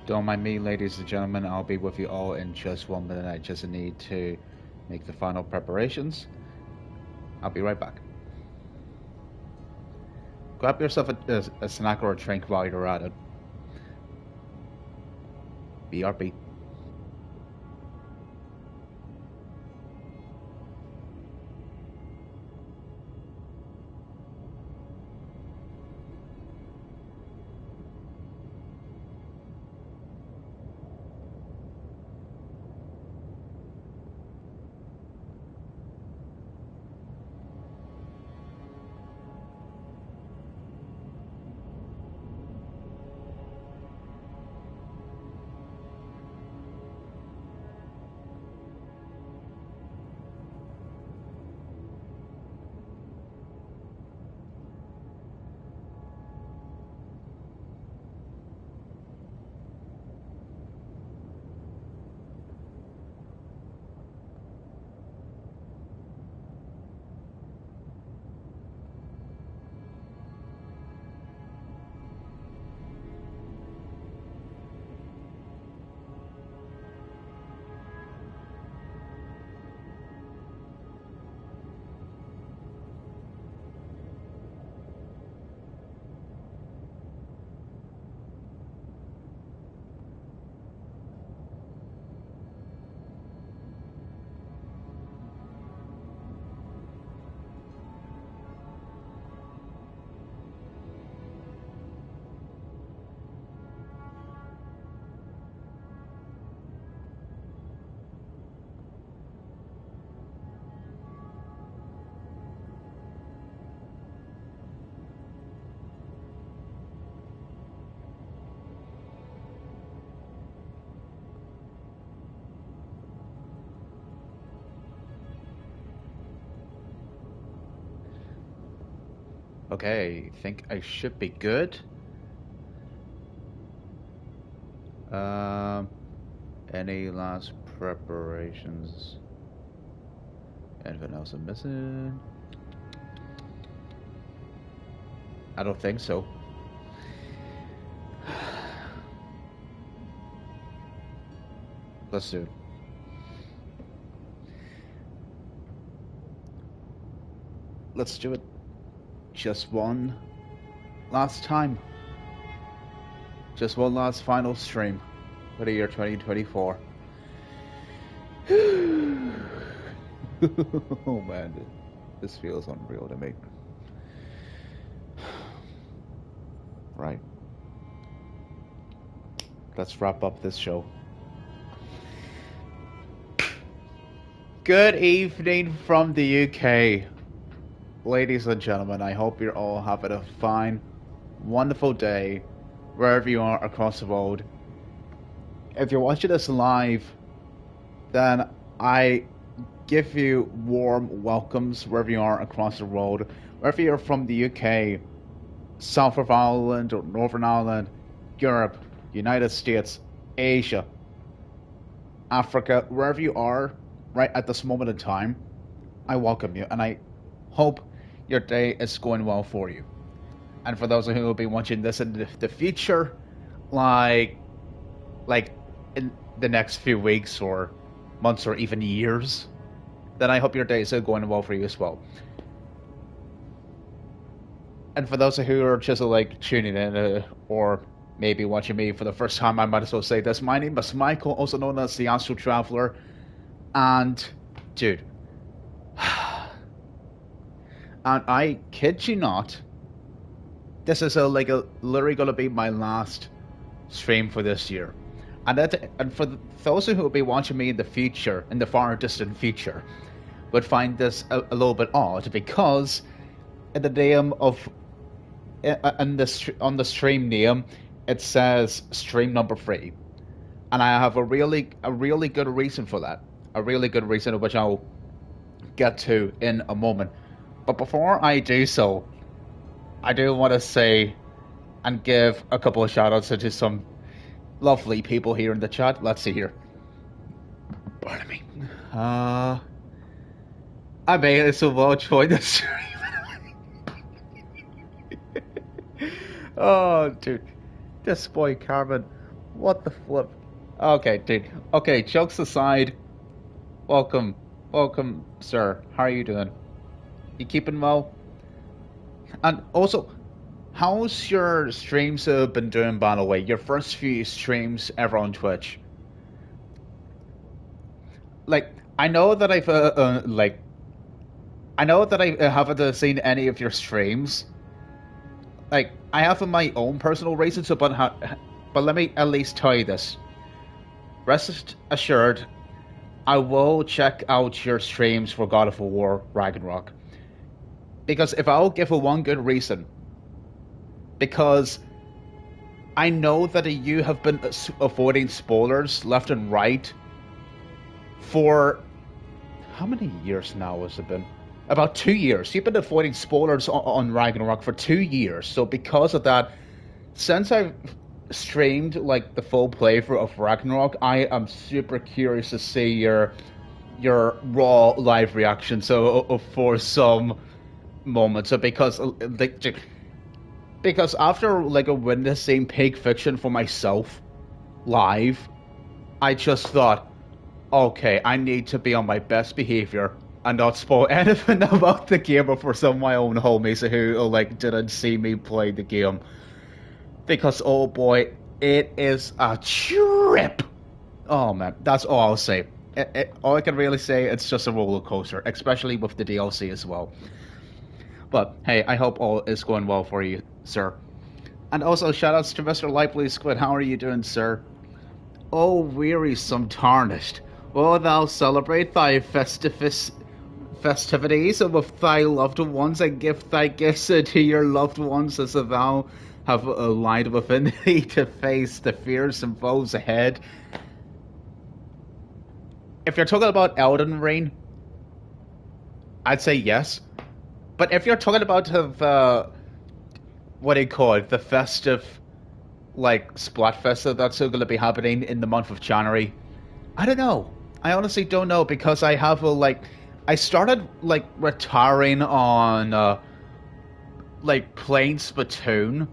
Don't mind me, ladies and gentlemen. I'll be with you all in just 1 minute. I just need to make the final preparations. I'll be right back. Grab yourself a snack or a drink while you're at it. BRB. Okay, think I should be good. Any last preparations? Anything else I'm missing? I don't think so. Let's do it. Let's do it. Just one last time. Just one last final stream for the year 2024. Oh man, this feels unreal to me. Right. Let's wrap up this show. Good evening from the UK. Ladies and gentlemen, I hope you're all having a fine, wonderful day wherever you are across the world. If you're watching this live, then I give you warm welcomes wherever you are across the world. Wherever you're from the UK, South of Ireland or Northern Ireland, Europe, United States, Asia, Africa, wherever you are right at this moment in time, I welcome you and I hope your day is going well for you. And for those who will be watching this in the future, like in the next few weeks or months or even years, then I hope your day is going well for you as well. And for those who are just like tuning in or maybe watching me for the first time, I might as well say this. My name is Michael, also known as the Astral Traveler. And, dude, and I kid you not, this is literally going to be my last stream for this year. And for those who will be watching me in the future, in the far distant future, would find this a little bit odd because in the name of on the stream name it says stream number 3, and I have a really good reason for that, a really good reason which I'll get to in a moment. But before I do so, I do want to say and give a couple of shout outs to some lovely people here in the chat. Let's see here. Pardon me. I may as well join the stream. Oh, dude. This boy, Carmen. What the flip? Okay, dude. Okay, jokes aside, welcome. Welcome, sir. How are you doing? You keeping well? And also, how's your streams been doing, by the way? Your first few streams ever on Twitch? Like, I know that I know that I haven't seen any of your streams. Like, I have my own personal reasons about how, but let me at least tell you this. Rest assured, I will check out your streams for God of War Ragnarok. Because if I'll give a one good reason, because I know that you have been avoiding spoilers left and right for how many years now has it been? About 2 years. You've been avoiding spoilers on Ragnarok for 2 years. So because of that, since I've streamed like the full playthrough of Ragnarok, I am super curious to see your raw live reaction. So for some moments, so because after like witnessing Pig Fiction for myself live, I just thought, okay, I need to be on my best behavior and not spoil anything about the game for some of my own homies who like didn't see me play the game. Because oh boy, it is a trip. Oh man, that's all I'll say. All I can really say, it's just a roller coaster, especially with the DLC as well. But hey, I hope all is going well for you, sir. And also shoutouts to Mr. Lightblue Squid. How are you doing, sir? Oh, wearisome tarnished, wilt thou celebrate thy festivities with thy loved ones, and give thy gifts to your loved ones, as if thou have a light within thee to face the fearsome foes ahead? If you're talking about Elden Ring, I'd say yes. But if you're talking about the what do you call it, the festive like Splatfest that's going to be happening in the month of January, I don't know. I honestly don't know, because I have I started like retiring on like playing Splatoon,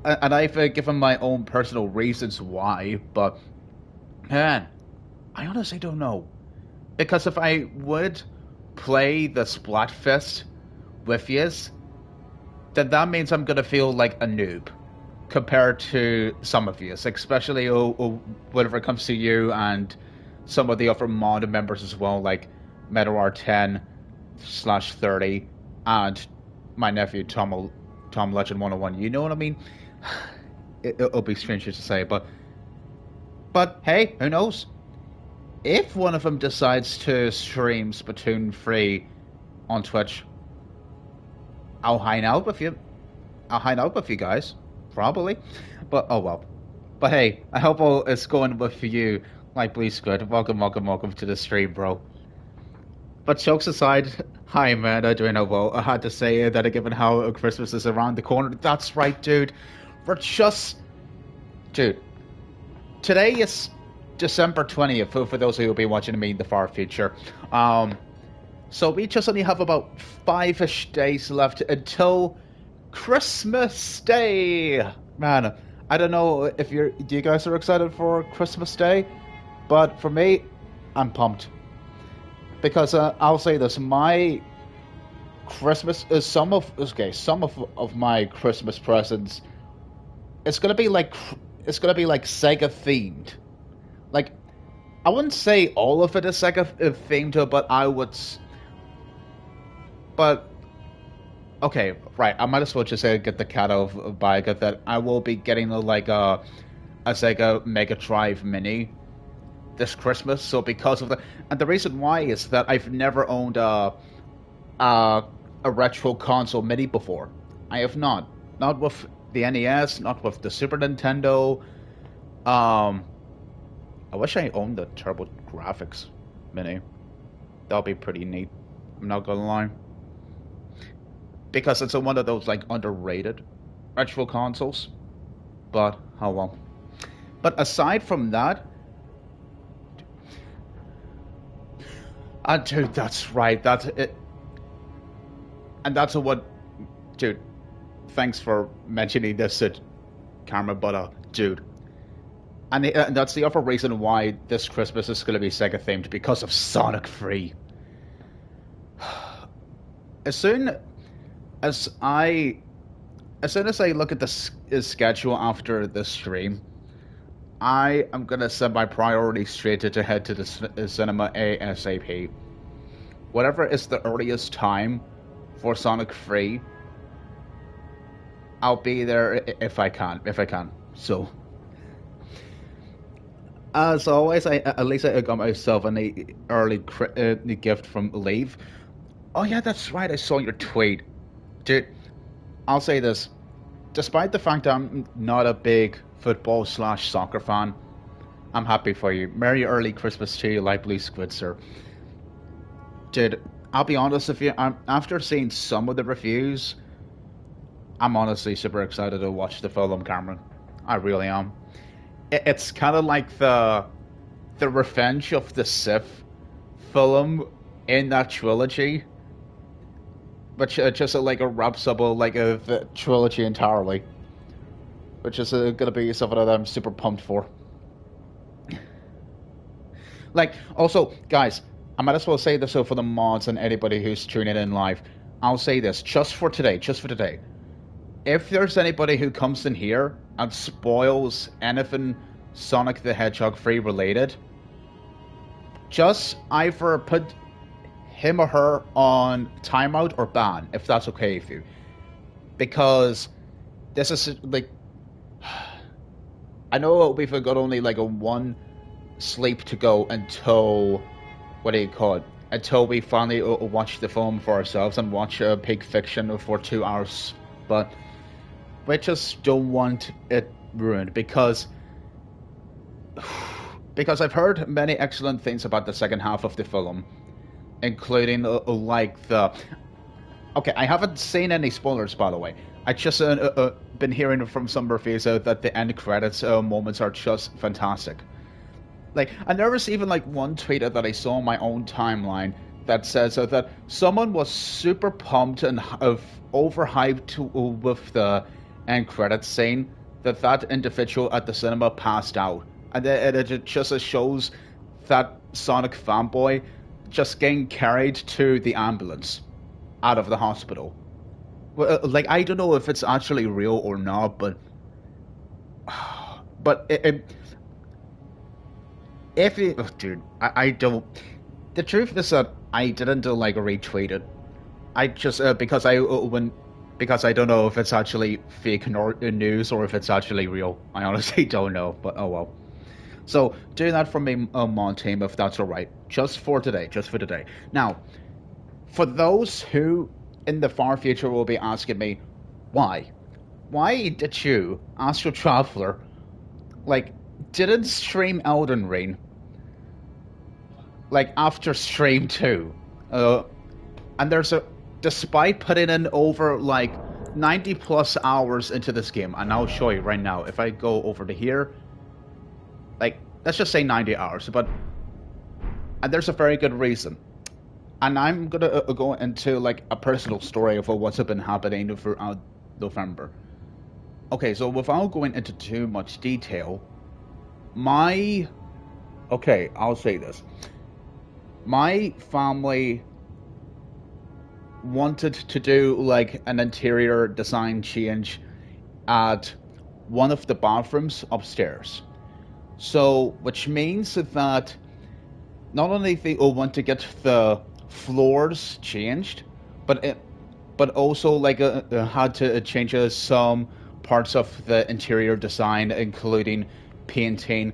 and I've given my own personal reasons why. But man, I honestly don't know, because if I would play the Splatfest with yous, then that means I'm gonna feel like a noob compared to some of yous, especially whenever it comes to you and some of the other mod members as well, like Meadowar10/30 and my nephew Tom Legend 101. You know what I mean? It'll be strange to say, but hey, who knows? If one of them decides to stream Splatoon 3 on Twitch, I'll hang out with you. I'll hang out with you guys, probably. But oh well. But hey, I hope all is going with you. Like, please, good. Welcome to the stream, bro. But jokes aside, hi man, I'm doing well. I had to say that given how Christmas is around the corner. That's right, dude. Dude, today is December 20th, for those who will be watching me in the far future. So we just only have about 5-ish days left until Christmas Day. Man, I don't know if do you guys are excited for Christmas Day? But for me, I'm pumped. Because I'll say this, my Christmas is some of my Christmas presents. It's gonna be like Sega themed. Like, I wouldn't say all of it is Sega themed, but I would. But okay, right. I might as well just get the cat out of bag that I will be getting a Sega Mega Drive Mini this Christmas. So because of that, and the reason why is that I've never owned a retro console Mini before. I have not with the NES, not with the Super Nintendo. I wish I owned the Turbo Graphics Mini. That'll be pretty neat. I'm not gonna lie. Because it's one of those like underrated retro consoles. But oh well. But aside from that, dude, that's right. That's it. And that's what, dude. Thanks for mentioning this, Karma. But dude, And that's the other reason why this Christmas is going to be Sega themed, because of Sonic 3. As soon as I look at the schedule after this stream, I am gonna set my priority straight to head to the cinema ASAP. Whatever is the earliest time for Sonic 3, I'll be there if I can. So, as always, at least I got myself an early gift from Leave. Oh yeah, that's right. I saw your tweet, dude. I'll say this: despite the fact I'm not a big football/soccer fan, I'm happy for you. Merry early Christmas to you, Light Blue Squid, sir. Dude, I'll be honest with you. After seeing some of the reviews, I'm honestly super excited to watch the film, Cameron. I really am. It's kind of like the Revenge of the Sith film in that trilogy, but just like a wraps up like the trilogy entirely, which is gonna be something that I'm super pumped for. Like, also, guys, I might as well say this for the mods and anybody who's tuning in live. I'll say this just for today. If there's anybody who comes in here and spoils anything Sonic the Hedgehog 3 related, just either put him or her on timeout or ban, if that's okay with you. Because this is, like, I know we've got only, like, a one sleep to go until, what do you call it? Until we finally watch the film for ourselves and watch Pig Fiction for 2 hours. But we just don't want it ruined, because I've heard many excellent things about the second half of the film, including like the... Okay, I haven't seen any spoilers, by the way. I just been hearing from some reviews that the end credits moments are just fantastic. Like, and there was even like one tweet that I saw on my own timeline that says that someone was super pumped and overhyped with the end credits scene, that individual at the cinema passed out. And it just shows that Sonic fanboy just getting carried to the ambulance out of the hospital. Well, like, I don't know if it's actually real or not, but if it, oh, dude, I don't. The truth is that I didn't like retweet it. I just because I don't know if it's actually fake news or if it's actually real. I honestly don't know, but oh well. So, doing that from me, Mon team, if that's alright. Just for today. Now, for those who, in the far future, will be asking me, why? Why did you, Astro Traveler, like, didn't stream Elden Ring, like, after stream 2? And despite putting in over, like, 90 plus hours into this game, and I'll show you right now, if I go over to here, like, let's just say 90 hours, and there's a very good reason. And I'm gonna go into, like, a personal story of what's been happening throughout November. Okay, so without going into too much detail, I'll say this. My family wanted to do, like, an interior design change at one of the bathrooms upstairs. So, which means that not only they want to get the floors changed, but also, like, had to change some parts of the interior design, including painting,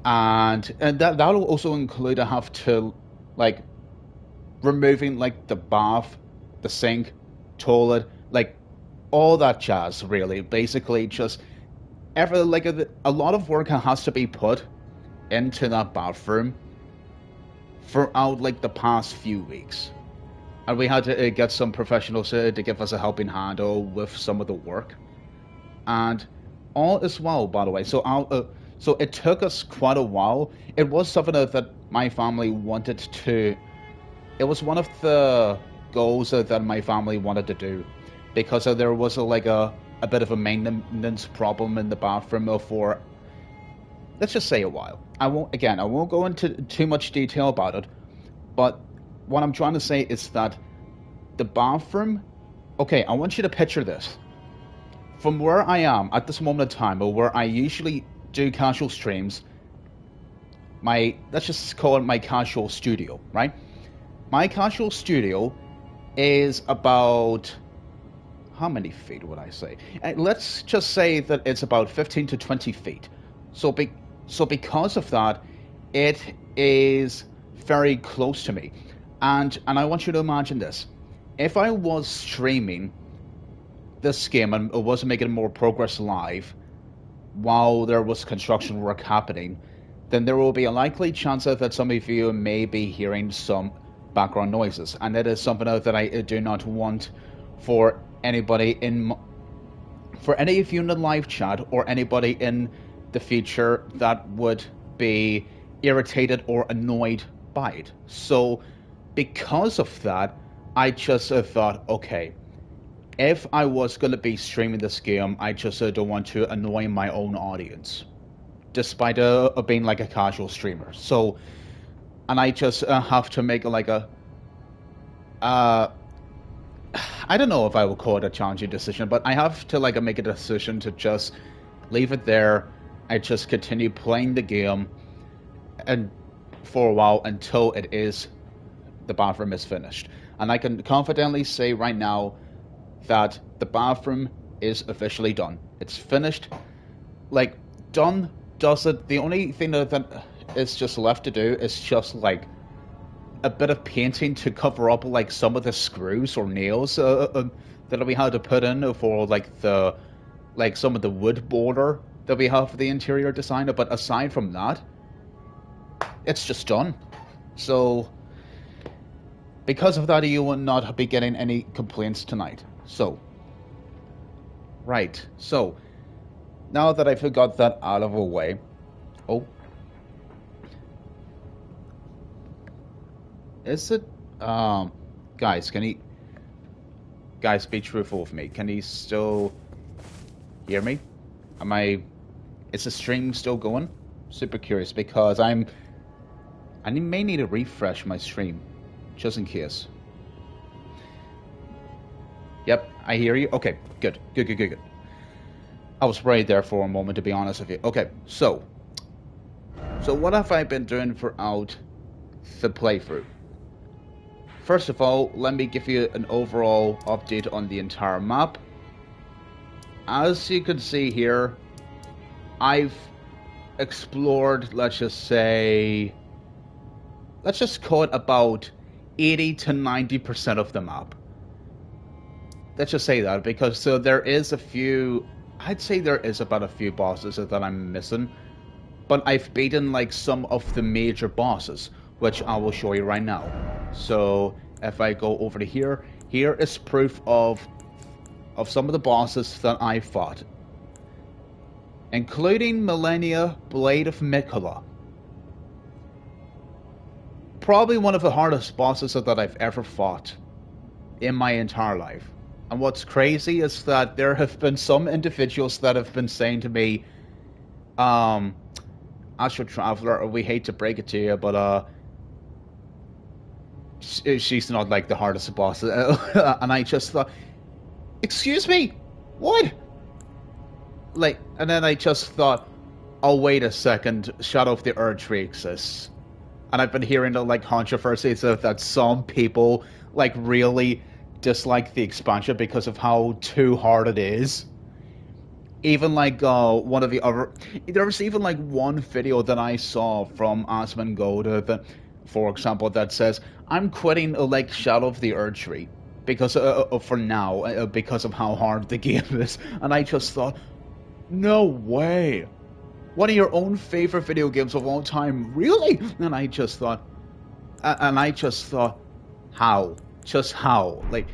and that'll also include have to, like, removing, like, the bath, the sink, toilet, like, all that jazz. Really, basically, just a lot of work has to be put into that bathroom throughout, like, the past few weeks, and we had to get some professionals to give us a helping hand with some of the work, and all is well, by the way. So so it took us quite a while. It was something that my family wanted to. It was one of the goals that my family wanted to do, because there was a bit of a maintenance problem in the bathroom for let's just say a while. I won't go into too much detail about it, but what I'm trying to say is that the bathroom, okay, I want you to picture this. From where I am at this moment in time, or where I usually do casual streams, let's just call it my casual studio, right? My casual studio is about, how many feet would I say? Let's just say that it's about 15 to 20 feet. So because of that, it is very close to me. And I want you to imagine this. If I was streaming this game and I was making more progress live while there was construction work happening, then there will be a likely chance that some of you may be hearing some background noises. And that is something that I do not want for anybody for any of you in the live chat or anybody in the future that would be irritated or annoyed by it. So because of that, I just thought, okay, if I was going to be streaming this game, I just don't want to annoy my own audience, despite being like a casual streamer. So, and I just have to make like a, I don't know if I will call it a challenging decision, but I have to like make a decision to just leave it there. I just continue playing the game and for a while until the bathroom is finished. And I can confidently say right now that the bathroom is officially done. It's finished. Like, done does it. The only thing that is just left to do is just like a bit of painting to cover up like some of the screws or nails that we had to put in for like some of the wood border that we have for the interior design. But aside from that, it's just done. So because of that, you will not be getting any complaints tonight. So, right. So, now that I got that out of the way, is it, guys, guys, be truthful with me. Can you still hear me? Is the stream still going? Super curious, because I may need to refresh my stream, just in case. Yep, I hear you. Okay, good. I was worried there for a moment, to be honest with you. Okay, so what have I been doing throughout the playthrough? First of all, let me give you an overall update on the entire map. As you can see here, I've explored, let's just call it about 80 to 90% of the map. Let's just say that, because there is a few, I'd say there is about a few bosses that I'm missing, but I've beaten like some of the major bosses, which I will show you right now. So if I go over to here is proof of some of the bosses that I fought, including Millennia Blade of Mikola. Probably one of the hardest bosses that I've ever fought in my entire life. And what's crazy is that there have been some individuals that have been saying to me, Astral Traveler, we hate to break it to you, but she's not like the hardest boss. And I just thought, excuse me, what? Like, and then I just thought, oh, wait a second, Shadow of the Erdtree exists. And I've been hearing like controversies that some people like really dislike the expansion because of how too hard it is. Even like one of the other, there was even like one video that I saw from Asmongold that, for example, that says, I'm quitting like Shadow of the Erdtree because for now because of how hard the game is. And I just thought, no way, one of your own favorite video games of all time, really? And I just thought, how? Just how? Like,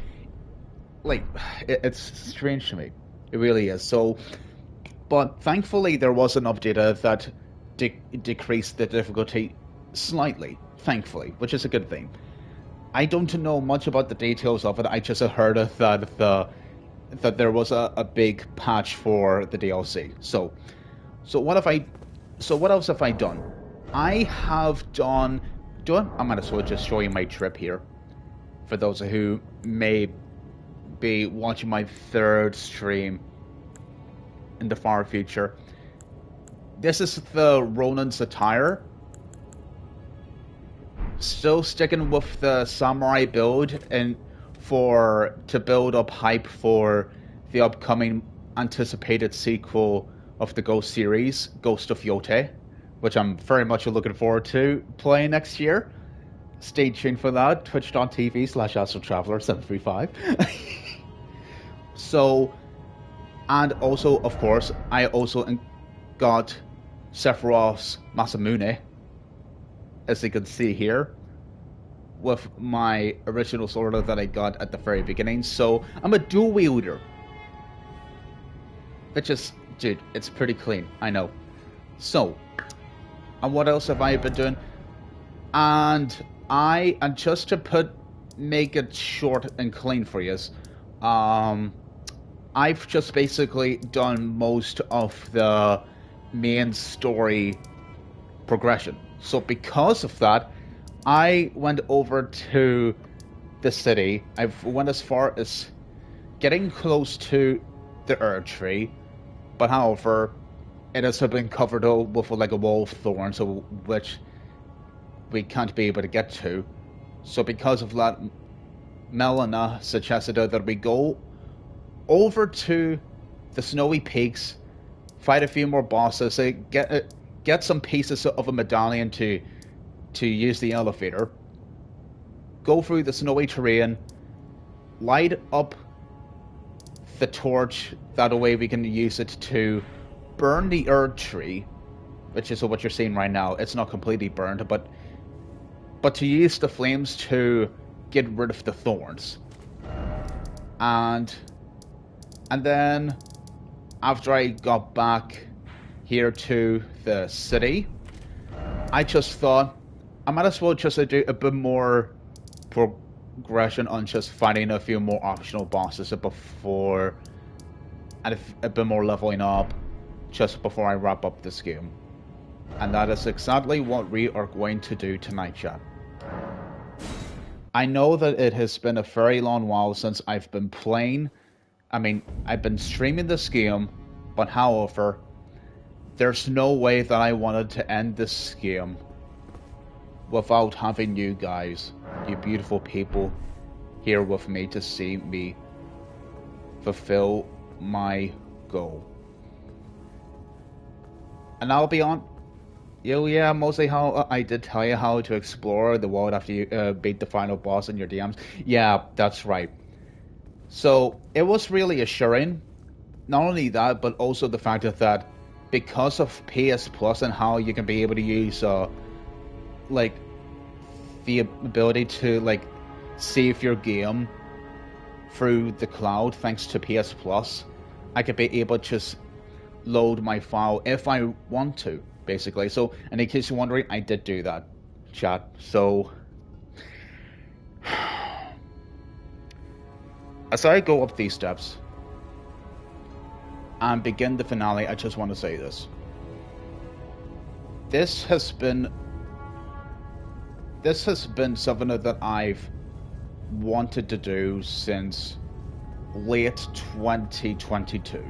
it's strange to me. It really is. So, but thankfully there was an update that decreased the difficulty slightly, thankfully, which is a good thing. I don't know much about the details of it. I just heard that there was a big patch for the DLC. So what have I So what else have I done? I have done... I might as well just show you my trip here. For those who may be watching my third stream in the far future. This is the Ronin's attire. Still sticking with the samurai build and to build up hype for the upcoming anticipated sequel of the Ghost series, Ghost of Yote, which I'm very much looking forward to playing next year. Stay tuned for that. Twitch.tv/AstroTraveler735. So, and also, of course, I also got Sephiroth's Masamune, as you can see here, with my original sword that I got at the very beginning. So, I'm a dual wielder. Which is, dude, it's pretty clean, I know. So, and what else have I been doing? And just to make it short and clean for you, I've just basically done most of the main story progression. So because of that, I went over to the city. I've went as far as getting close to the Erd Tree, but however, it has been covered with like a wall of thorns, so which we can't be able to get to. So because of that, Melina suggested that we go over to the snowy peaks, fight a few more bosses, get some pieces of a medallion to use the elevator, go through the snowy terrain, light up the torch, that way we can use it to burn the Erd Tree, which is what you're seeing right now. It's not completely burned, but to use the flames to get rid of the thorns. And then after I got back here to the city, I just thought I might as well just do a bit more progression on just fighting a few more optional bosses before, and a bit more leveling up just before I wrap up this game. And that is exactly what we are going to do tonight, chat. I know that it has been a very long while since I've been playing. I mean, I've been streaming this game, but however, there's no way that I wanted to end this game without having you guys, you beautiful people, here with me to see me fulfill my goal. And I'll be on. Yeah, mostly how I did tell you how to explore the world after you beat the final boss in your DMs. Yeah, that's right. So it was really assuring. Not only that, but also the fact that because of PS Plus and how you can be able to use like the ability to like save your game through the cloud thanks to PS Plus, I could be able to just load my file if I want to, basically. So, and in case you're wondering, I did do that, chat. So, as I go up these steps and begin the finale, I just want to say this. This has been something that I've wanted to do since late 2022.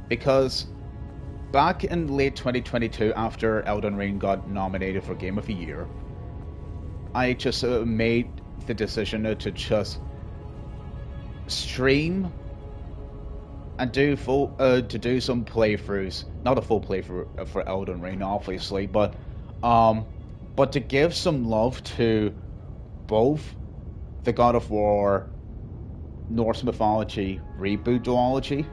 Because back in late 2022, after Elden Ring got nominated for Game of the Year, I just made the decision to just stream and do some playthroughs. Not a full playthrough for Elden Ring, obviously, but to give some love to both the God of War Norse mythology reboot duology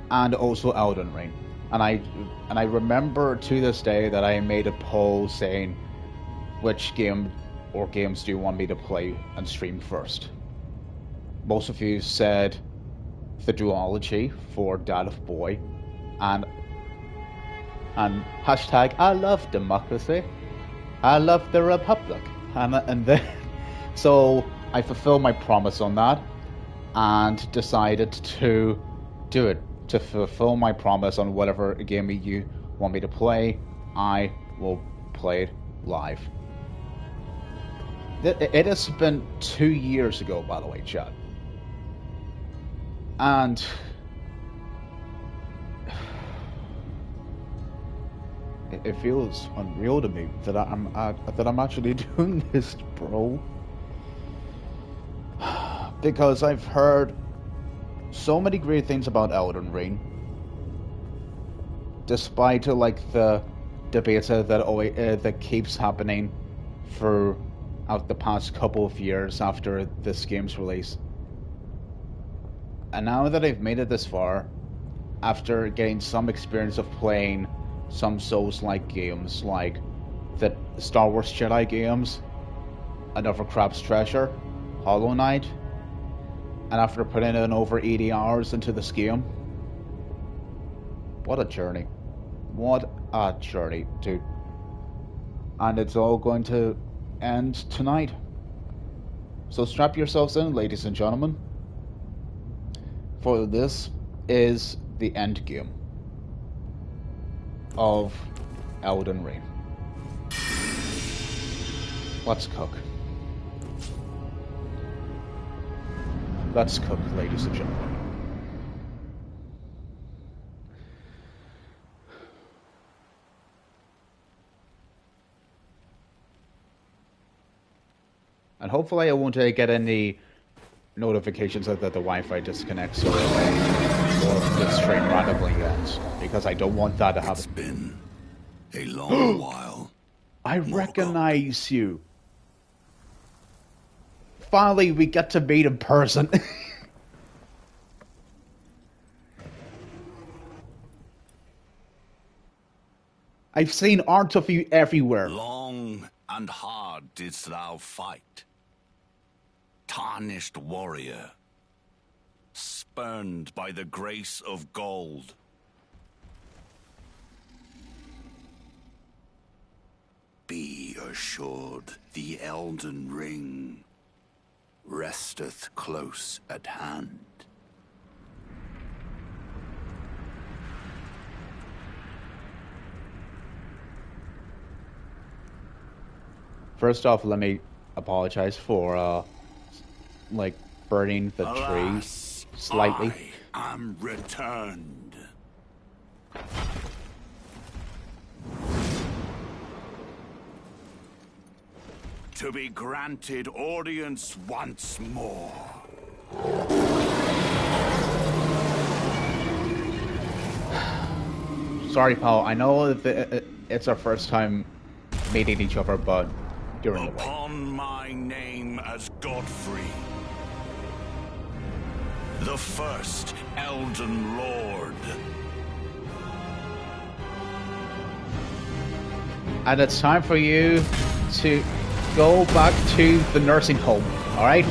and also Elden Ring. And I remember to this day that I made a poll saying which game or games do you want me to play and stream first. Most of you said the duology for Dad of Boy, and hashtag I love democracy, I love the Republic, and then so I fulfilled my promise on that and decided to do it, to fulfill my promise on whatever game you want me to play, I will play it live. It has been 2 years ago, by the way, chat. And it feels unreal to me that I'm actually doing this, bro. Because I've heard so many great things about Elden Ring, despite like the debates that keeps happening for the past couple of years after this game's release. And now that I've made it this far, after getting some experience of playing some Souls-like games like the Star Wars Jedi games, Another Crab's Treasure, Hollow Knight, and after putting in over 80 hours into this game, what a journey. What a journey, dude. And it's all going to end tonight. So strap yourselves in, ladies and gentlemen, for this is the end game of Elden Ring. Let's cook. Let's cook, ladies and gentlemen. And hopefully I won't get any notifications that the Wi-Fi disconnects or the stream randomly ends, because I don't want that to happen. It's been a long while. I recognize you. Finally, we get to meet in person. I've seen art of you everywhere. Long and hard didst thou fight. Tarnished warrior, spurned by the grace of gold. Be assured, the Elden Ring resteth close at hand. First off, let me apologize for like burning the tree slightly. I am returned. To be granted audience once more. Sorry, pal. I know that it's our first time meeting each other, but you're in the way. Upon my name as Godfrey, the first Elden Lord. And it's time for you to go back to the nursing home, alright?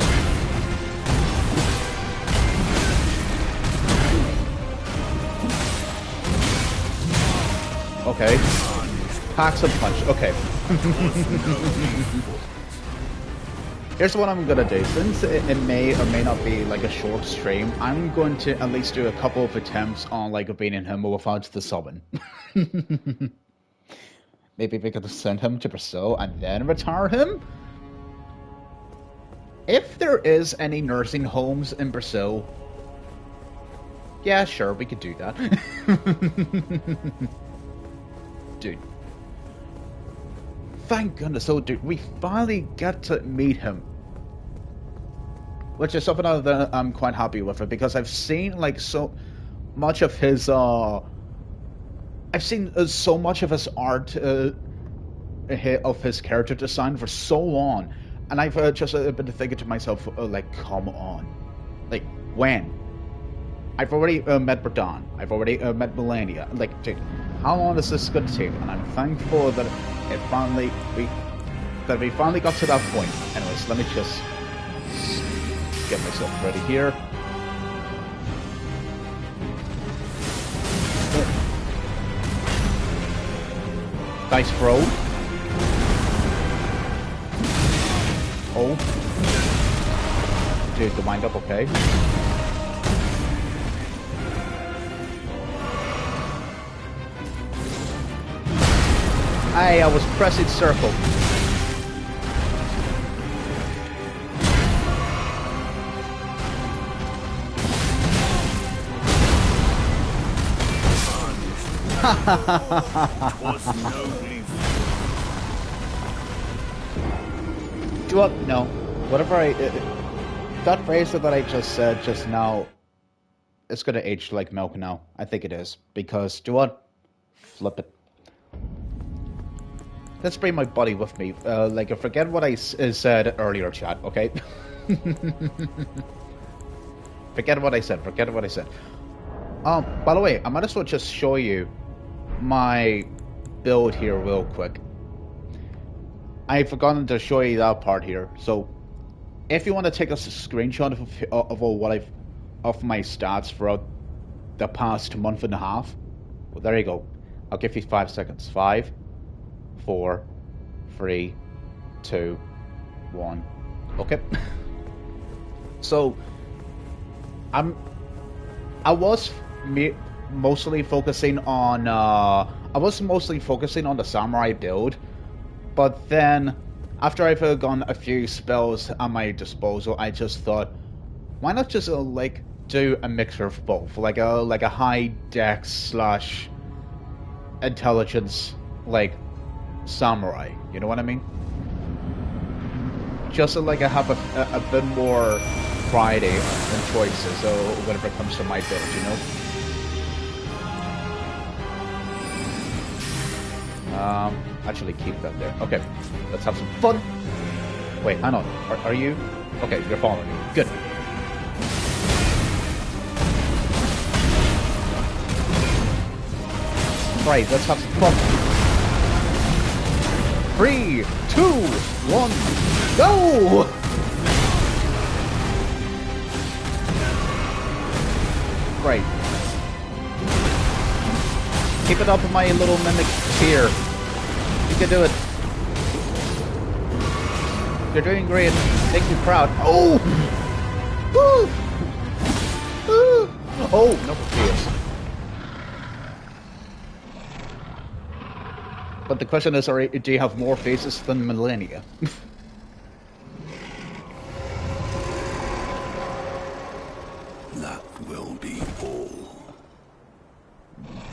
Okay. Packs and punch, okay. Here's what I'm gonna do. Since it may or may not be like a short stream, I'm going to at least do a couple of attempts on like beating him without the summon. Maybe we could send him to Brazil and then retire him? If there is any nursing homes in Brazil, yeah, sure, we could do that. Dude. Thank goodness, so dude, we finally get to meet him. Which is something that I'm quite happy with it, because I've seen like so much of his I've seen so much of his art of his character design for so long, and I've just been thinking to myself, like, come on, like, when? I've already met Berdan, I've already met Melania, like, dude, how long is this going to take? And I'm thankful that we finally got to that point. Anyways, let me just get myself ready here. Nice bro. Oh. Dude, the wind up okay. I was pressing circle. Was nobly Do what? No. Whatever that phrase that I just said just now, it's gonna age like milk now. I think it is. Because, do what? Flip it. Let's bring my buddy with me. Like, forget what I said earlier, chat, okay? Forget what I said. Forget what I said. By the way, I might as well just show you my build here real quick. I've forgotten to show you that part here. So, if you want to take a screenshot of what of my stats throughout the past month and a half, well, there you go. I'll give you 5 seconds. 5, 4, 3, 2, 1. Okay. So, I was mostly focusing on the samurai build, but then after I've gotten a few spells at my disposal, I just thought, why not just like do a mixture of both, like a high dex / intelligence like samurai. You know what I mean? Just so like I have a bit more variety and choices. So whenever it comes to my build, you know. Actually keep that there. Okay, let's have some fun. Wait, hang on. Are you? Okay, you're following me. Good. Right, let's have some fun. 3, 2, 1, go! Right. Keep it up, my little mimic here. You can do it. You're doing great. Make me proud. Oh! Woo! Oh, no, yes. But the question is, do you have more faces than millennia? that will be all.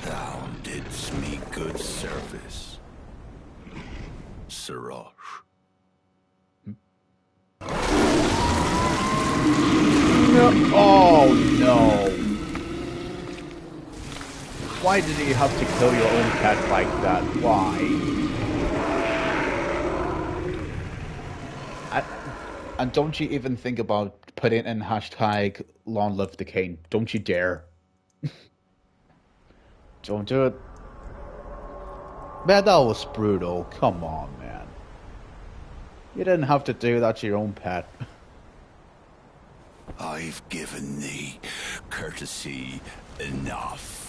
Thou didst me good service, Siraj. No. Oh no! Why did you have to kill your own cat like that? Why? And don't you even think about putting in hashtag long live the king. Don't you dare. Don't do it. Man, that was brutal. Come on, man. You didn't have to do that to your own pet. I've given thee courtesy enough.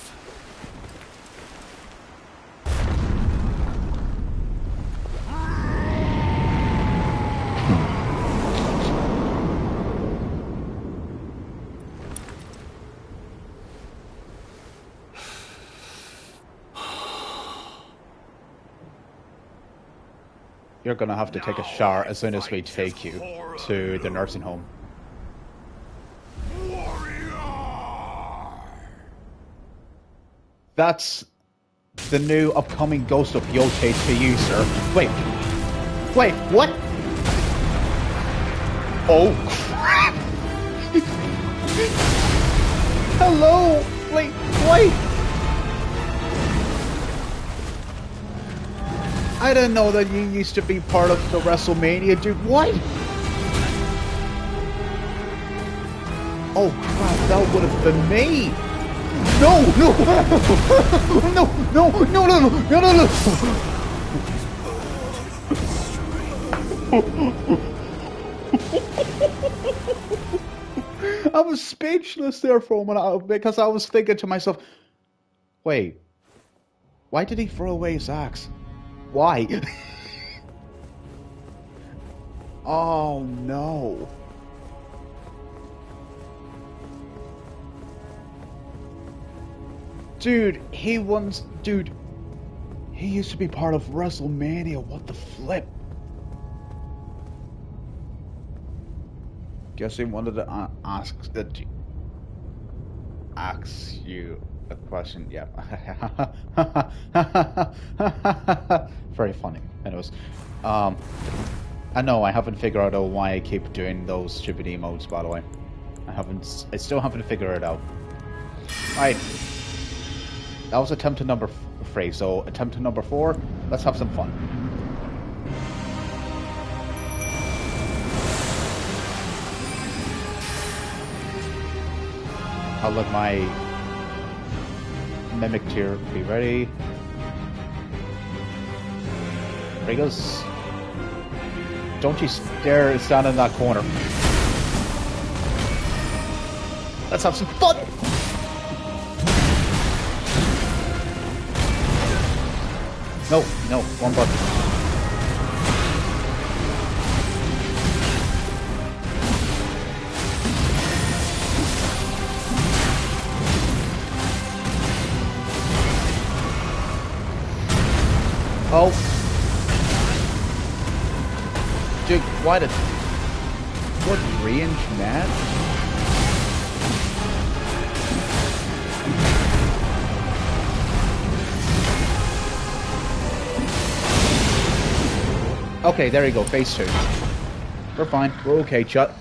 You're gonna have to take a shower as soon as we take you to the nursing home. That's the new upcoming Ghost of Yote to you, sir. Wait, what? Oh crap! Hello! Wait! I didn't know that you used to be part of the WrestleMania, dude. What? Oh crap, that would have been me! No! I was speechless there for a minute because I was thinking to myself, wait, why did he throw away his axe? Why? Oh no. Dude, he He used to be part of WrestleMania. What the flip? Guess he wanted to ask you a question. Yeah. Very funny. Anyways, I know I haven't figured out why I keep doing those stupid emotes. By the way, I still haven't figured it out. Right. That was attempt to number 3. So attempt to number 4. Let's have some fun. I'll let my mimic tier be ready. There he goes. Don't you dare stand in that corner. Let's have some fun! No, one button. Oh. Dude, why did... What range, man? Okay, there you go, phase 2. We're fine, we're okay, Chut.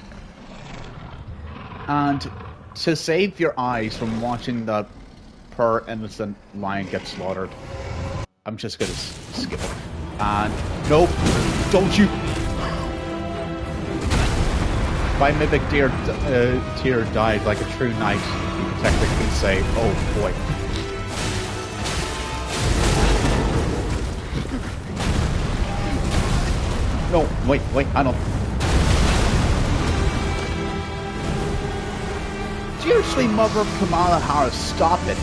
And to save your eyes from watching that poor innocent lion get slaughtered, I'm just gonna skip it. And nope, don't you! My mimic tier died like a true knight. You can technically say, oh boy. No, wait, I don't. Seriously, mother of Kamala Harris, stop it.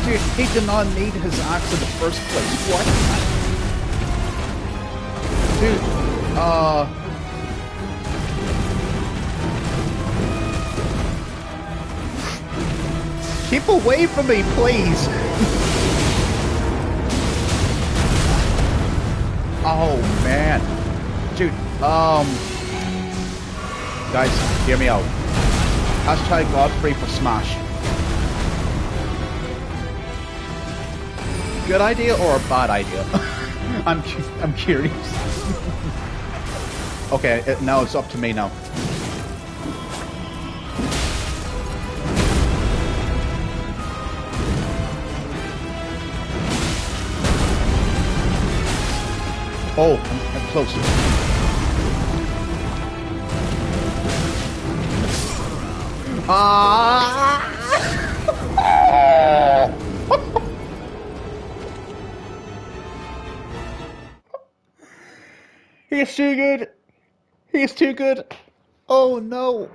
Dude, he did not need his axe in the first place. What? Dude, keep away from me, please! Oh, man. Dude, guys, hear me out. Hashtag Godfrey for Smash. Good idea or a bad idea? I'm curious. Okay, now it's up to me now. Oh, I'm close. He's too good. He's too good. Oh no.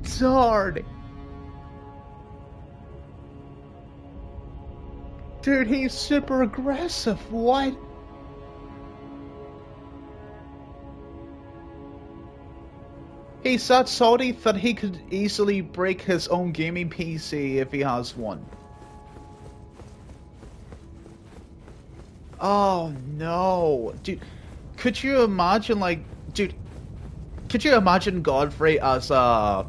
Zard. Dude, he's super aggressive. What? He's that salty that he could easily break his own gaming PC if he has one. Oh no, dude! Could you imagine, like, dude? Could you imagine Godfrey as like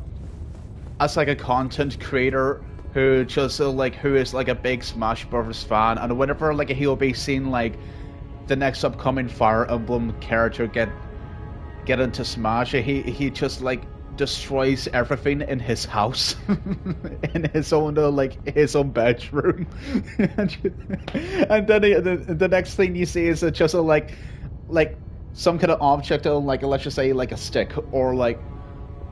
a content creator who just who is like a big Smash Bros. Fan, and whenever like he'll be seeing like the next upcoming Fire Emblem character get into Smash, he just like destroys everything in his house, in his own his own bedroom, and then the next thing you see is just like some kind of object, like let's just say like a stick or like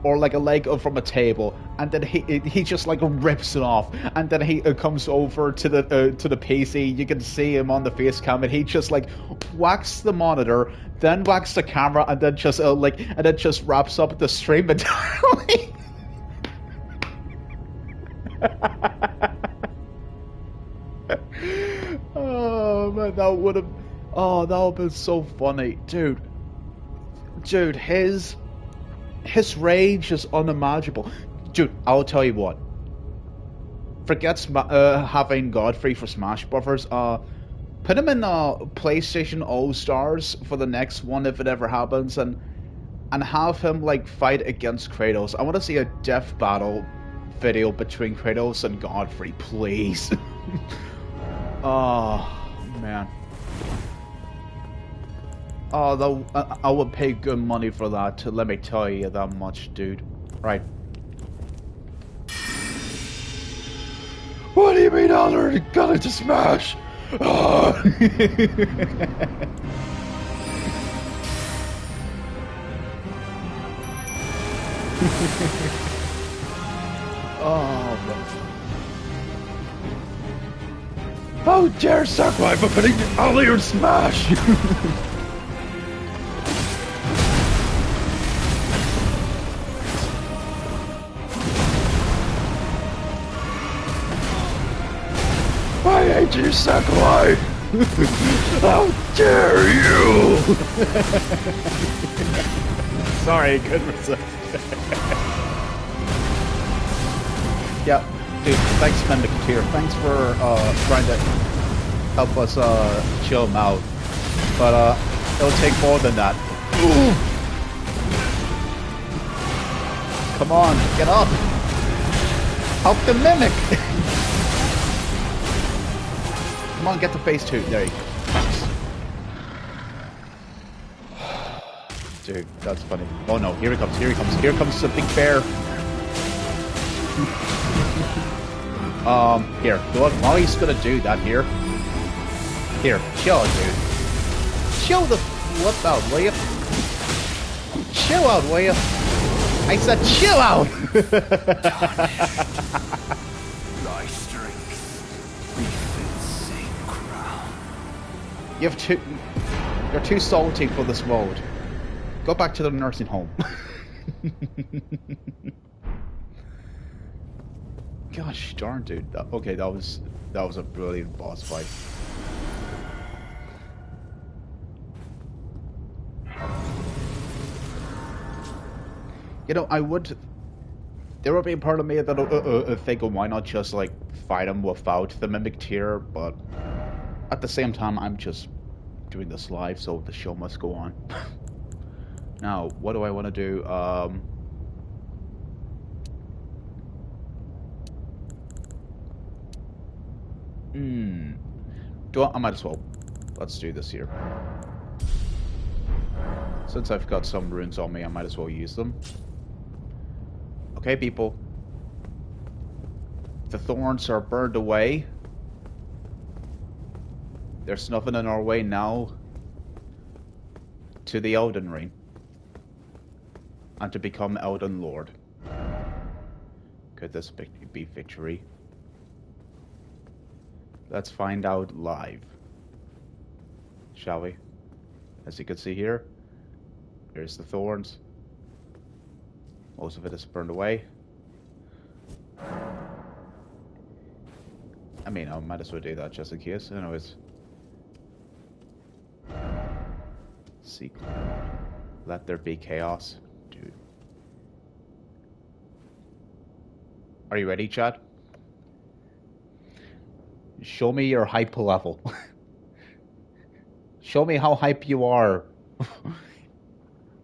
a leg from a table, and then he just like rips it off, and then he comes over to the PC. You can see him on the face cam, and he just like whacks the monitor, then whacks the camera, and then just just wraps up the stream entirely. Oh man, that would have been so funny, dude. His rage is unimaginable. Dude, I'll tell you what. forget having Godfrey for Smash Brothers. Put him in PlayStation All Stars for the next one if it ever happens, and have him like fight against Kratos. I want to see a death battle video between Kratos and Godfrey, please. Oh man. Oh, I would pay good money for that. Let me tell you that much, dude. Right. What do you mean, I already got it to Smash? Oh. Oh, bro. How dare Sakurai for putting Ollie in Smash? I hate you, Sakurai! How dare you! Sorry, couldn't resist. Yeah, dude, thanks, Mendicateer. Thanks for trying to help us chill him out. But it'll take more than that. Ooh. Come on, get up! Help the mimic! Come on, get to phase 2. There you go. Thanks. Dude, that's funny. Oh no, here he comes, here he comes. Here comes the big bear. Here. While he's gonna do that, here, chill, dude. Chill the flip out, will you? Chill out, will you? I said chill out! Thy strength befits same crown. You're too salty for this mode. Go back to the nursing home. Gosh darn, dude. Okay, that was a brilliant boss fight. You know, there will be a part of me that'll think, oh, why not just like fight him without the mimic tier? But at the same time, I'm just doing this live, so the show must go on. Now, what do I want to do? I might as well. Let's do this here. Since I've got some runes on me, I might as well use them. Okay, people. The thorns are burned away. There's nothing in our way now to the Elden Ring. And to become Elden Lord. Could this be victory? Let's find out live. Shall we? As you can see here, here's the thorns. Most of it is burned away. I mean, I might as well do that just in case. Anyways. Seek. Let there be chaos. Dude. Are you ready, Chad? Show me your hype level. Show me how hype you are.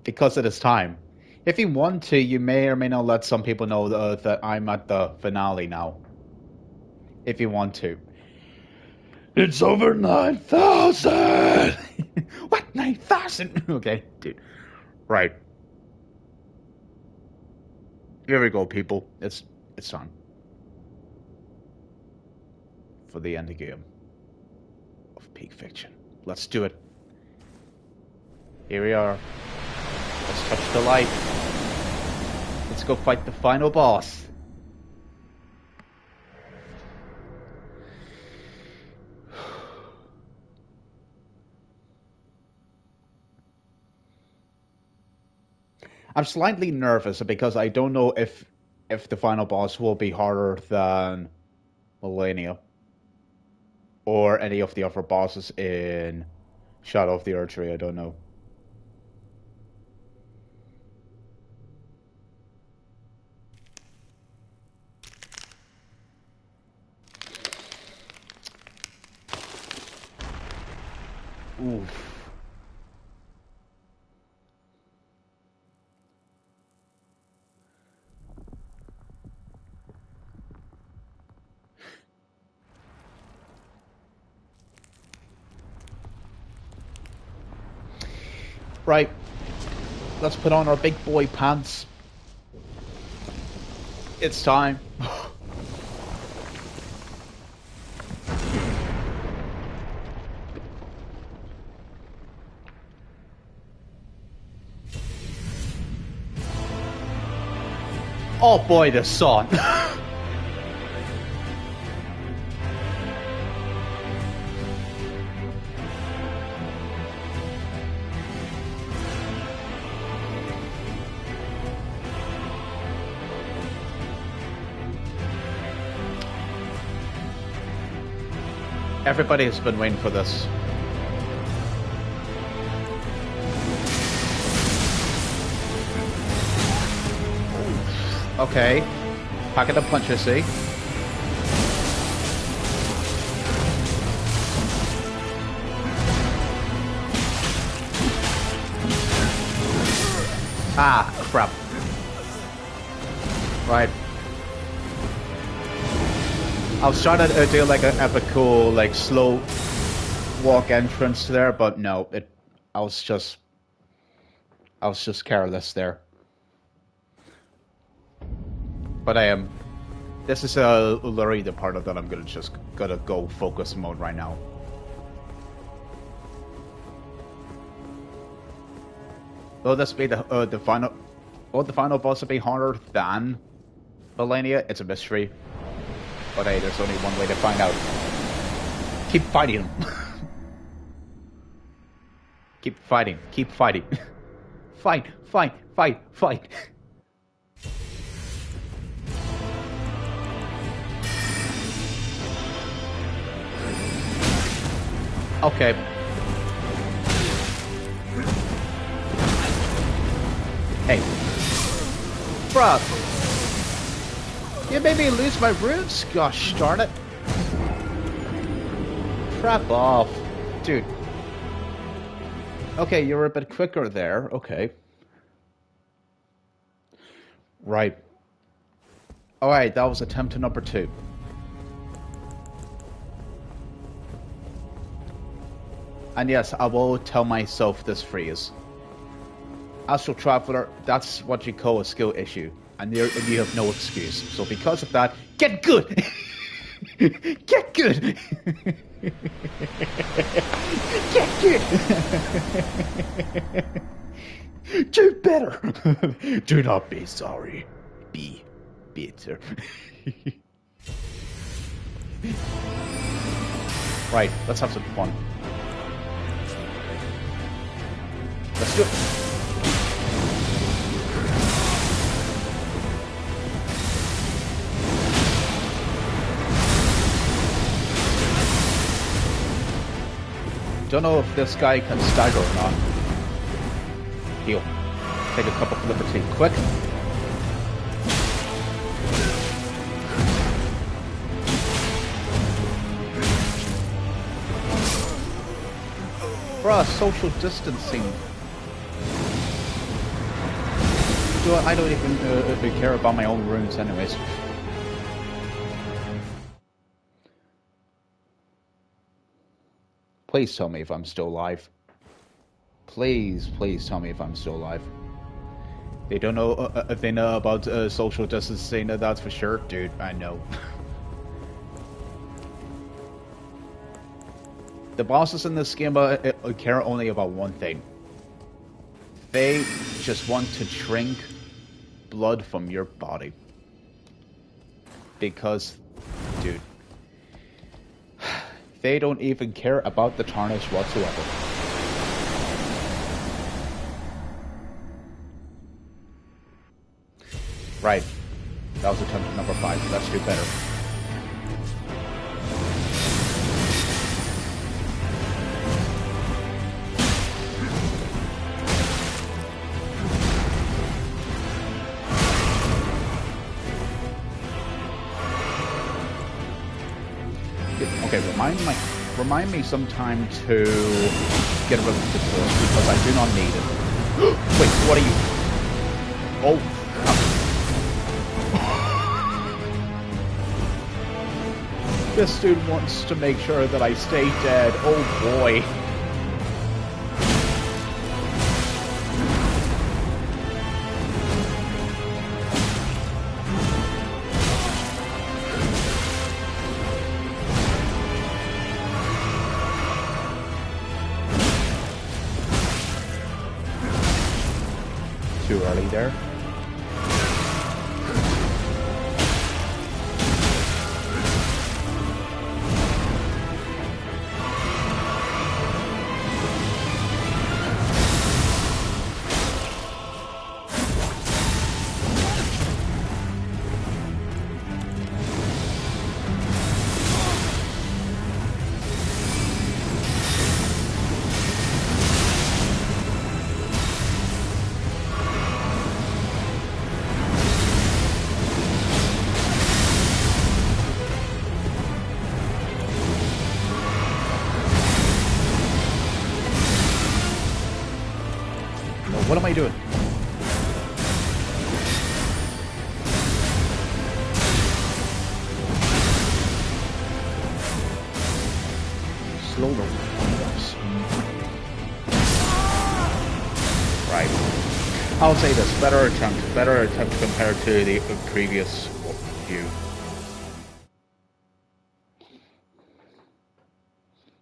Because it is time. If you want to, you may or may not let some people know that I'm at the finale now. If you want to. It's over 9,000! What? 9,000? Okay, dude. Right. Here we go, people. It's time. For the end game of Peak Fiction. Let's do it. Here we are. Let's touch the light. Let's go fight the final boss. I'm slightly nervous because I don't know if the final boss will be harder than Millennia or any of the other bosses in Shadow of the Erdtree. I don't know. Oof. Right. Let's put on our big boy pants. It's time. Oh boy, the sun. Everybody has been waiting for this. Okay. Pocket of punches, see? Ah, crap. Right. I was trying to do like an epic cool, like slow walk entrance there, but no, I was just careless there. But I am. This is literally the part of that I'm gonna go focus mode right now. Will this be the final? Will the final boss be harder than Millennia? It's a mystery. But hey, there's only one way to find out. Keep fighting him. Keep fighting. Keep fighting. Fight, fight, fight, fight. Okay. Hey. Bruh. You made me lose my roots? Gosh darn it. Crap off. Dude. Okay, you're a bit quicker there. Okay. Right. Alright, that was attempt number 2. And yes, I will tell myself this phrase. Astral Traveler, that's what you call a skill issue. And you have no excuse. So because of that, get good! Get good! Get good! Do better! Do not be sorry. Be bitter. Right, let's have some fun. Let's do it. Don't know if this guy can stagger or not. Heal. Take a cup of liberty. Quick. Bruh, social distancing. I don't even care about my own runes anyways. Please tell me if I'm still alive. Please, please tell me if I'm still alive. They don't know if they know about social distancing, that's for sure. Dude, I know. The bosses in this game care only about one thing. They just want to drink blood from your body. Because, dude, they don't even care about the tarnish whatsoever. Right. That was attempt number 5. Let's do better. Okay, remind me sometime to get rid of the torch because I do not need it. Wait, what are you? Oh. This dude wants to make sure that I stay dead. Oh boy. Too early there. What am I doing? Slow down. Right. I'll say this, better attempt compared to the previous view.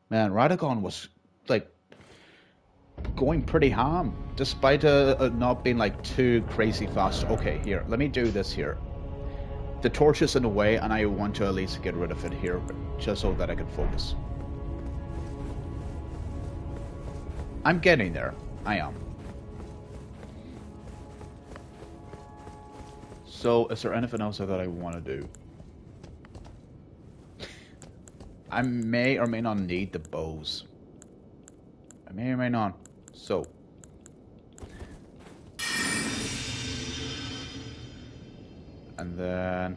Man, Radagon was like going pretty harm, despite not being like too crazy fast. Okay, here, let me do this here. The torch is in the way, and I want to at least get rid of it here, just so that I can focus. I'm getting there. I am. So, is there anything else that I want to do? I may or may not need the bows. I may or may not. So. And then.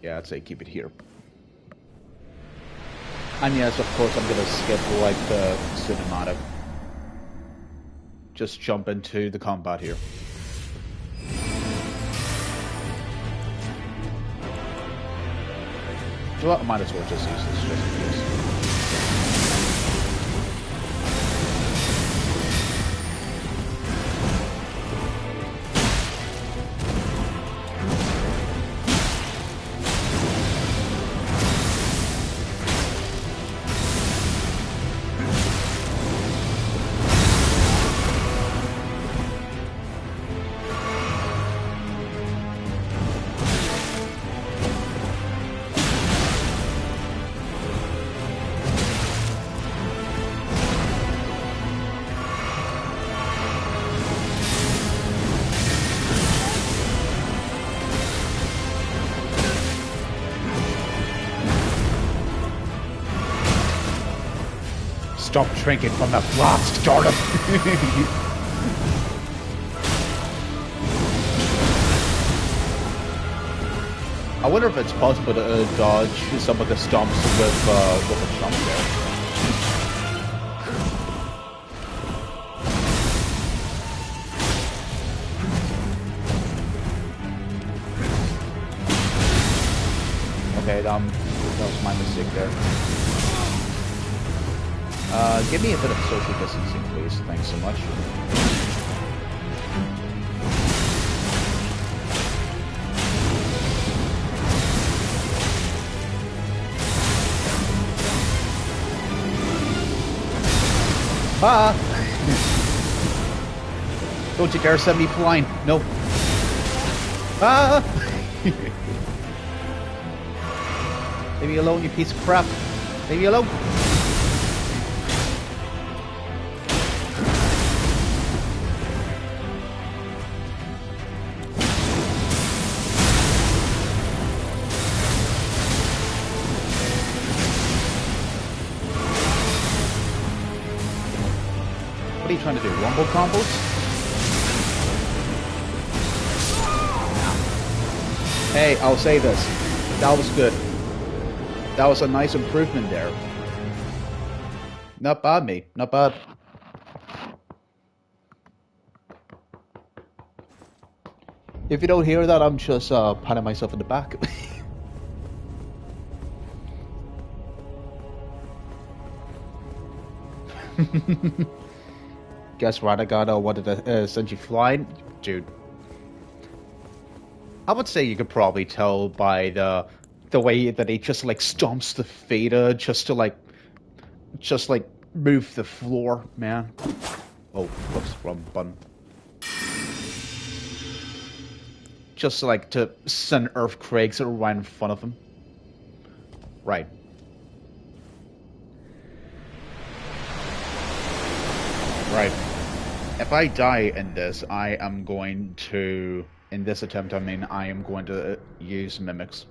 Yeah, I'd say keep it here. And yes, of course, I'm gonna skip like the cinematic. Just jump into the combat here. Well, I might as well just use this just in case. Stop drinking from that flask, Jordan! I wonder if it's possible to dodge some of the stomps with a jump there. Okay, that was my mistake there. Give me a bit of social distancing, please. Thanks so much. Ah! Don't you dare send me flying. No. Ah! Leave me alone, you piece of crap. Leave me alone. What are you trying to do? Rumble combos? Hey, I'll say this. That was good. That was a nice improvement there. Not bad, mate. Not bad. If you don't hear that, I'm just patting myself in the back. Guess Radagata wanted to send you flying? Dude. I would say you could probably tell by the way that he just like stomps the Theta just to like move the floor, man. Oh, whoops, wrong button. Just like to send earthquakes right in front of him. Right. Right. If I die in this, I am going to... In this attempt, I mean, I am going to use mimics.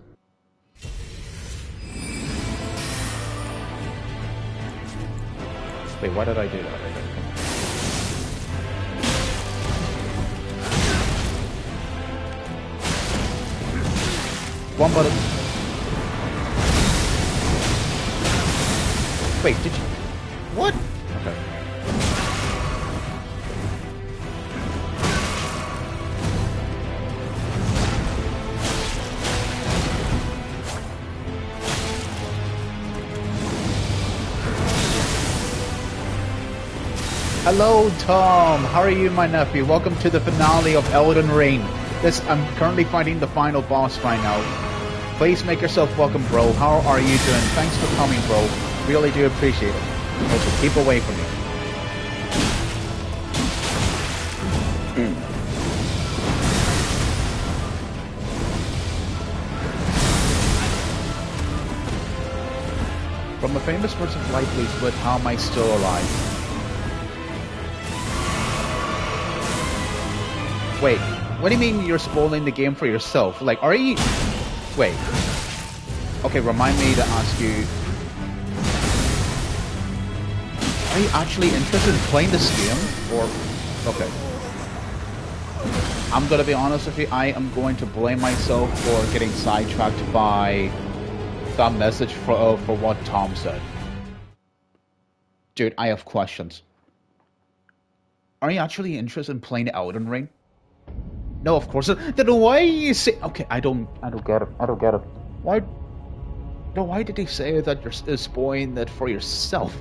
Wait, why did I do that? One button. Wait, did you... What? Okay. Hello, Tom. How are you, my nephew? Welcome to the finale of Elden Ring. I'm currently fighting the final boss right now. Please make yourself welcome, bro. How are you doing? Thanks for coming, bro. Really do appreciate it. Also, keep away from me. From a famous verse of light, please, but how am I still alive? Wait, what do you mean you're spoiling the game for yourself? Like, are you... Wait. Okay, remind me to ask you... Are you actually interested in playing this game? Or... Okay. I'm gonna be honest with you, I am going to blame myself for getting sidetracked by that message for what Tom said. Dude, I have questions. Are you actually interested in playing Elden Ring? No, of course. Then why you say... Okay, I don't get it. I don't get it. Why... No, why did he say that you're spoiling that for yourself?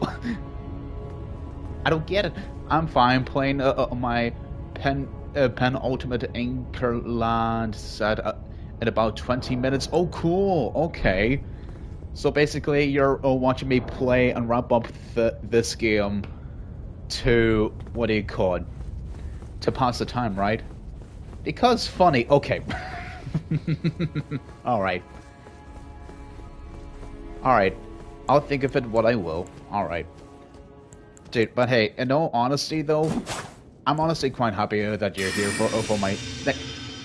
I don't get it. I'm fine playing my penultimate Anchorland set in about 20 minutes. Oh, cool. Okay. So basically, you're watching me play and wrap up this game to... What do you call it? To pass the time, right? Because funny. Okay. Alright. Alright. I'll think of it what I will. Alright. Dude, but hey, in all honesty though, I'm honestly quite happy that you're here for my...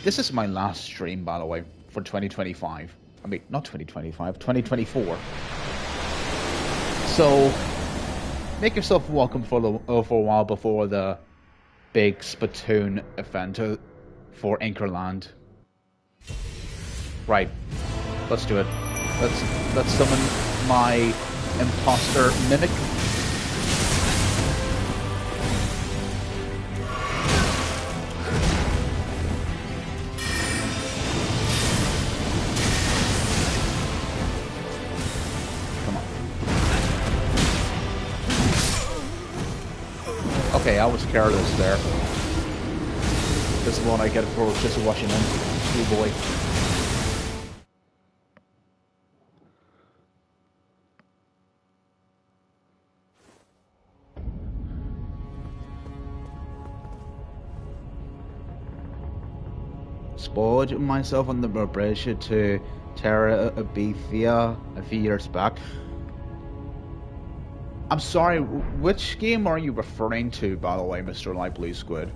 This is my last stream, by the way, for 2025. I mean, not 2025, 2024. So, make yourself welcome for a while before the big Splatoon event for Anchorland. Right. Let's do it. Let's summon my imposter mimic. Come on. Okay, I was careless there. This is what I get for just watching him. Oh boy. Spoiled myself on the bridge to Terra Abithia a few years back. I'm sorry, which game are you referring to, by the way, Mr. Light Blue Squid?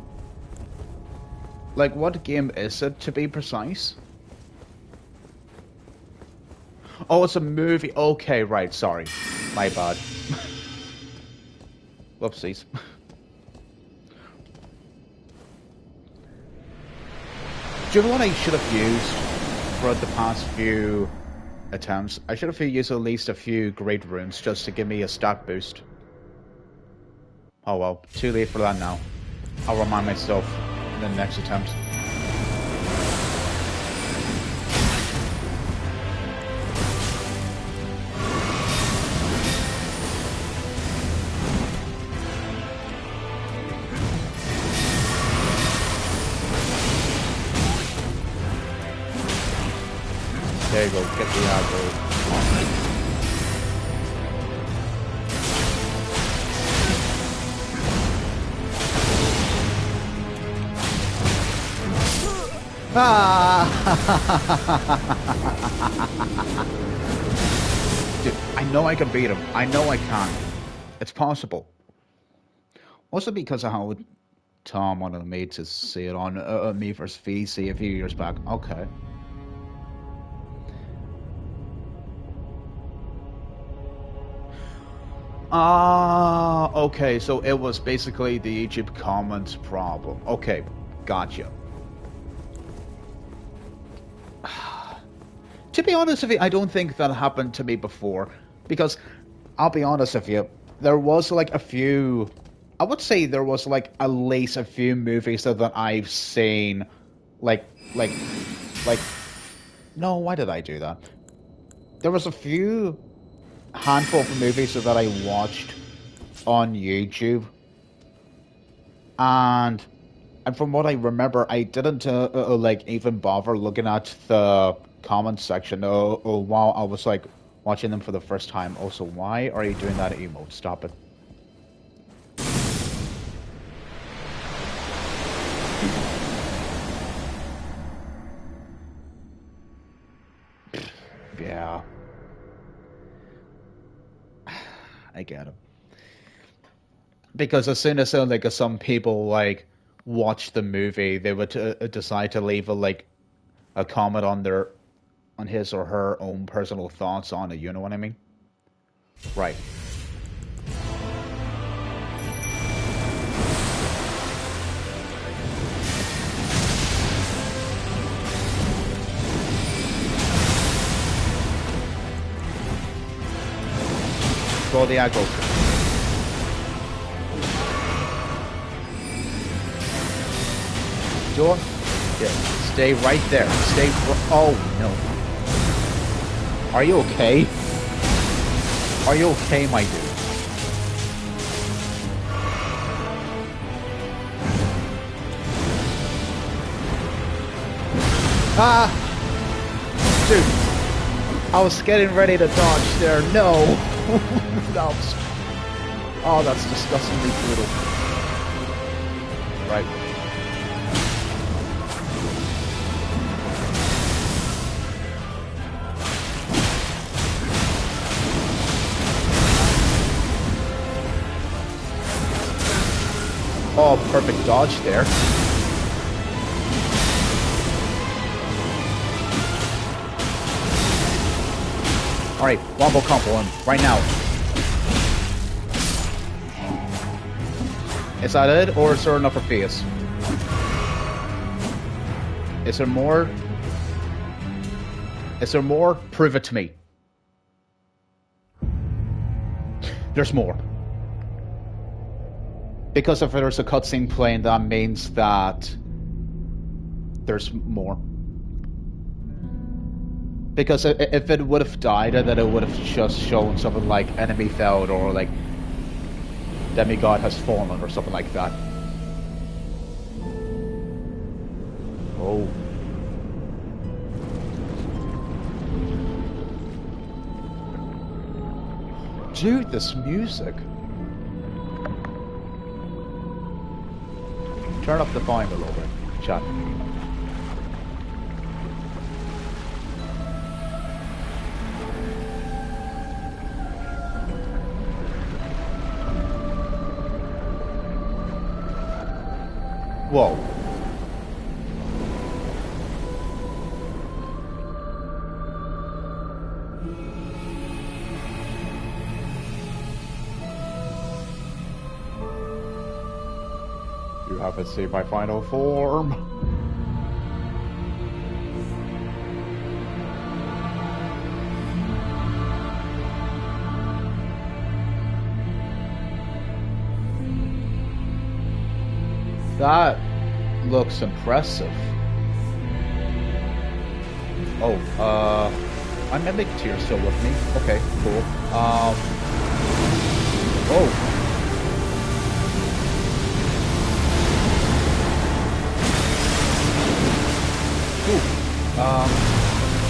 Like, what game is it, to be precise? Oh, it's a movie. Okay, right, sorry. My bad. Whoopsies. Do you know what I should have used throughout the past few attempts? I should have used at least a few great runes just to give me a stat boost. Oh well, too late for that now. I'll remind myself in the next attempt. There you go, get the aggro. Ah! Dude, I know I can beat him. I know I can. It's possible. Also because of how Tom wanted me to see it on Me vs. VC a few years back. Okay. Ah, okay, so it was basically the YouTube comments problem. Okay, gotcha. To be honest with you, I don't think that happened to me before. Because, I'll be honest with you, there was like a few... I would say there was like at least a few movies that I've seen. Like... No, why did I do that? There was a few... handful of movies that I watched on YouTube. And from what I remember, I didn't like even bother looking at the comments section while I was like watching them for the first time. Also, why are you doing that emote? Stop it. Yeah. I get him. Because as soon as like some people like watch the movie, they would decide to leave a comment on his or her own personal thoughts on it. You know what I mean? Right. Throw the aggro. Door? Yeah. Stay right there. Oh, no. Are you okay? Are you okay, my dude? Ah! Dude. I was getting ready to dodge there. No! Oh, that's disgustingly brutal. Right. Oh, perfect dodge there. Alright, wombo combo him right now. Is that it, or is there enough for face? Is there more? Is there more? Prove it to me. There's more. Because if there's a cutscene playing, that means that there's more. Because if it would have died, then it would have just shown something like enemy failed or like demigod has fallen or something like that. Oh. Dude, this music. Turn up the volume a little bit, chat. Whoa. You haven't seen my final form. That looks impressive. Oh, my mimic tier still with me. Okay, cool. Oh. Ooh.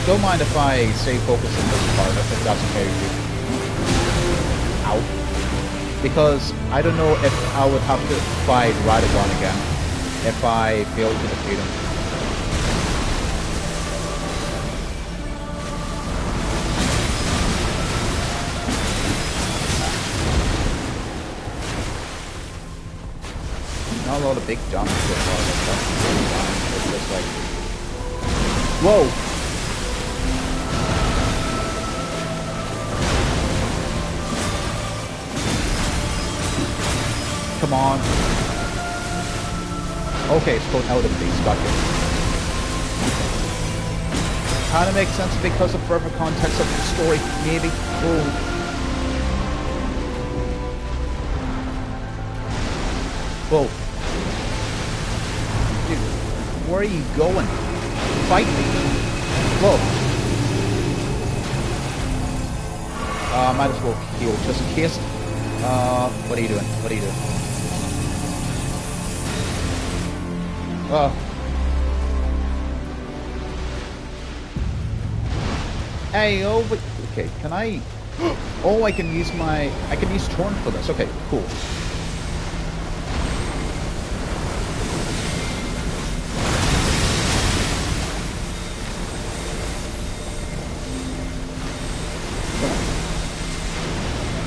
Don't mind if I stay focused on this part, if that's okay with you. Ow. Because I don't know if I would have to fight Radagon again if I fail to defeat him. Not a lot of big jumps so far, but that's really fine. It's just like... Whoa! Come on. Okay, it's called out of these. Gotcha. Kinda makes sense because of further context of the story, maybe. Oh. Whoa. Dude, where are you going? Fight me. Whoa. Might as well heal just in case. What are you doing? What are you doing? Hey, oh, but okay, can I? Oh, I can use Torn for this. Okay, cool.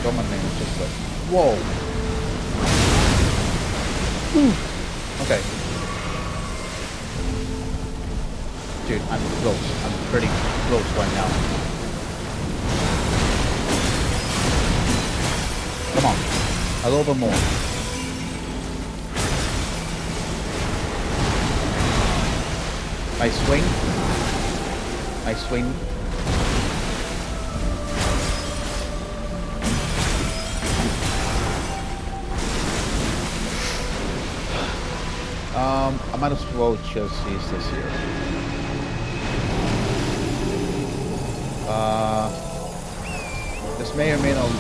Come on, man, it's just like, whoa. Okay. Dude, I'm close. I'm pretty close right now. Come on. A little bit more. I swing. I swing. I might as well just use this here. This may or may not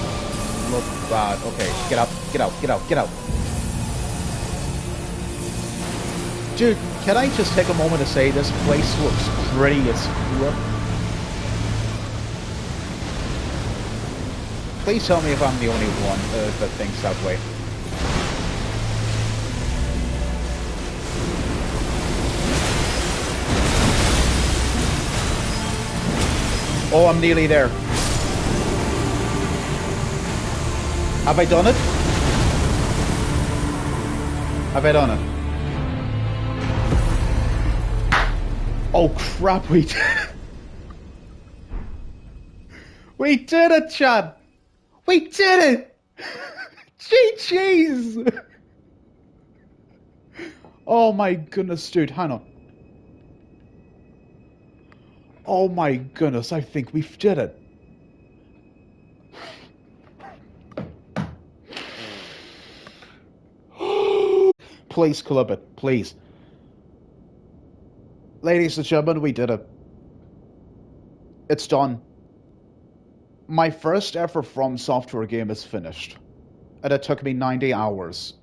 look bad. Okay, get up, get out, get out, get out. Dude, can I just take a moment to say this place looks pretty as fuck? Please tell me if I'm the only one that thinks that way. Oh, I'm nearly there. Have I done it? Have I done it? Oh crap, we did it! We did it, Chad! We did it! GG's! Oh my goodness, dude, hang on. Oh my goodness, I think we did it. Please club it, please. Ladies and gentlemen, we did it. It's done. My first ever From Software game is finished. And it took me 90 hours.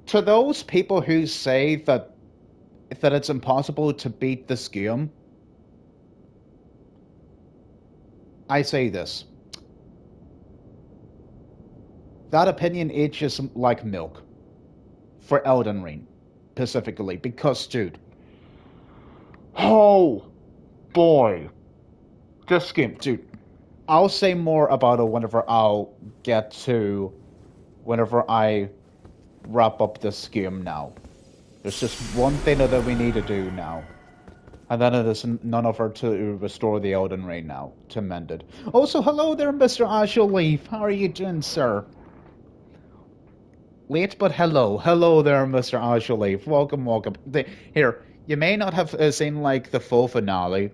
To those people who say that it's impossible to beat this game, I say this. That opinion ages like milk. For Elden Ring, specifically. Because, dude. Oh, boy. This game, dude. I'll say more about it whenever I wrap up this game now. There's just one thing that we need to do now. And then it is none other to restore the Elden Ring now, to mend it. Also, hello there, Mr. Azure Leaf. How are you doing, sir? Late, but hello. Hello there, Mr. Azure Leaf. Welcome, welcome. Here, you may not have seen, like, the full finale,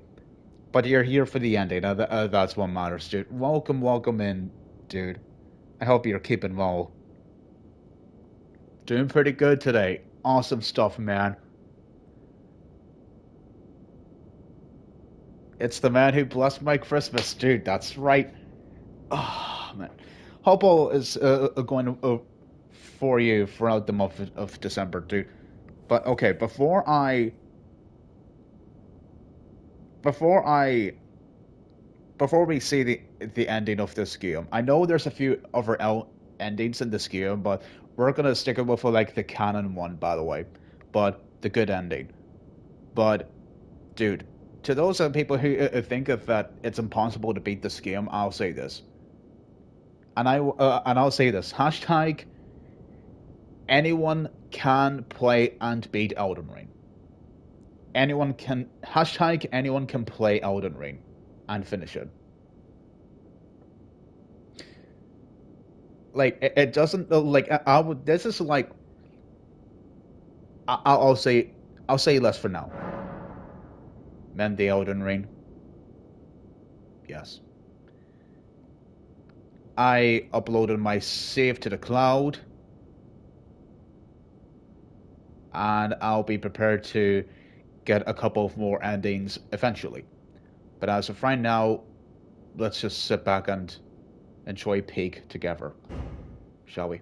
But you're here for the ending. That's what matters, dude. Welcome in, dude. I hope you're keeping well. Doing pretty good today. Awesome stuff, man. It's the man who blessed my Christmas, dude. That's right. Oh, man. Hope all is going for you throughout the month of December, dude. But okay, before we see the ending of this game, I know there's a few other endings in this game, but we're gonna stick with like the canon one, by the way. But the good ending. But, dude, to those people who think that it's impossible to beat this game, I'll say this. And I'll say this. Hashtag anyone can play and beat Elden Ring. Anyone can play Elden Ring and finish it. Like it doesn't like I would. This is like I'll say less for now. Man, the Elden Ring. Yes. I uploaded my save to the cloud, and I'll be prepared to get a couple of more endings eventually. But as of right now, let's just sit back and enjoy Peak together, shall we?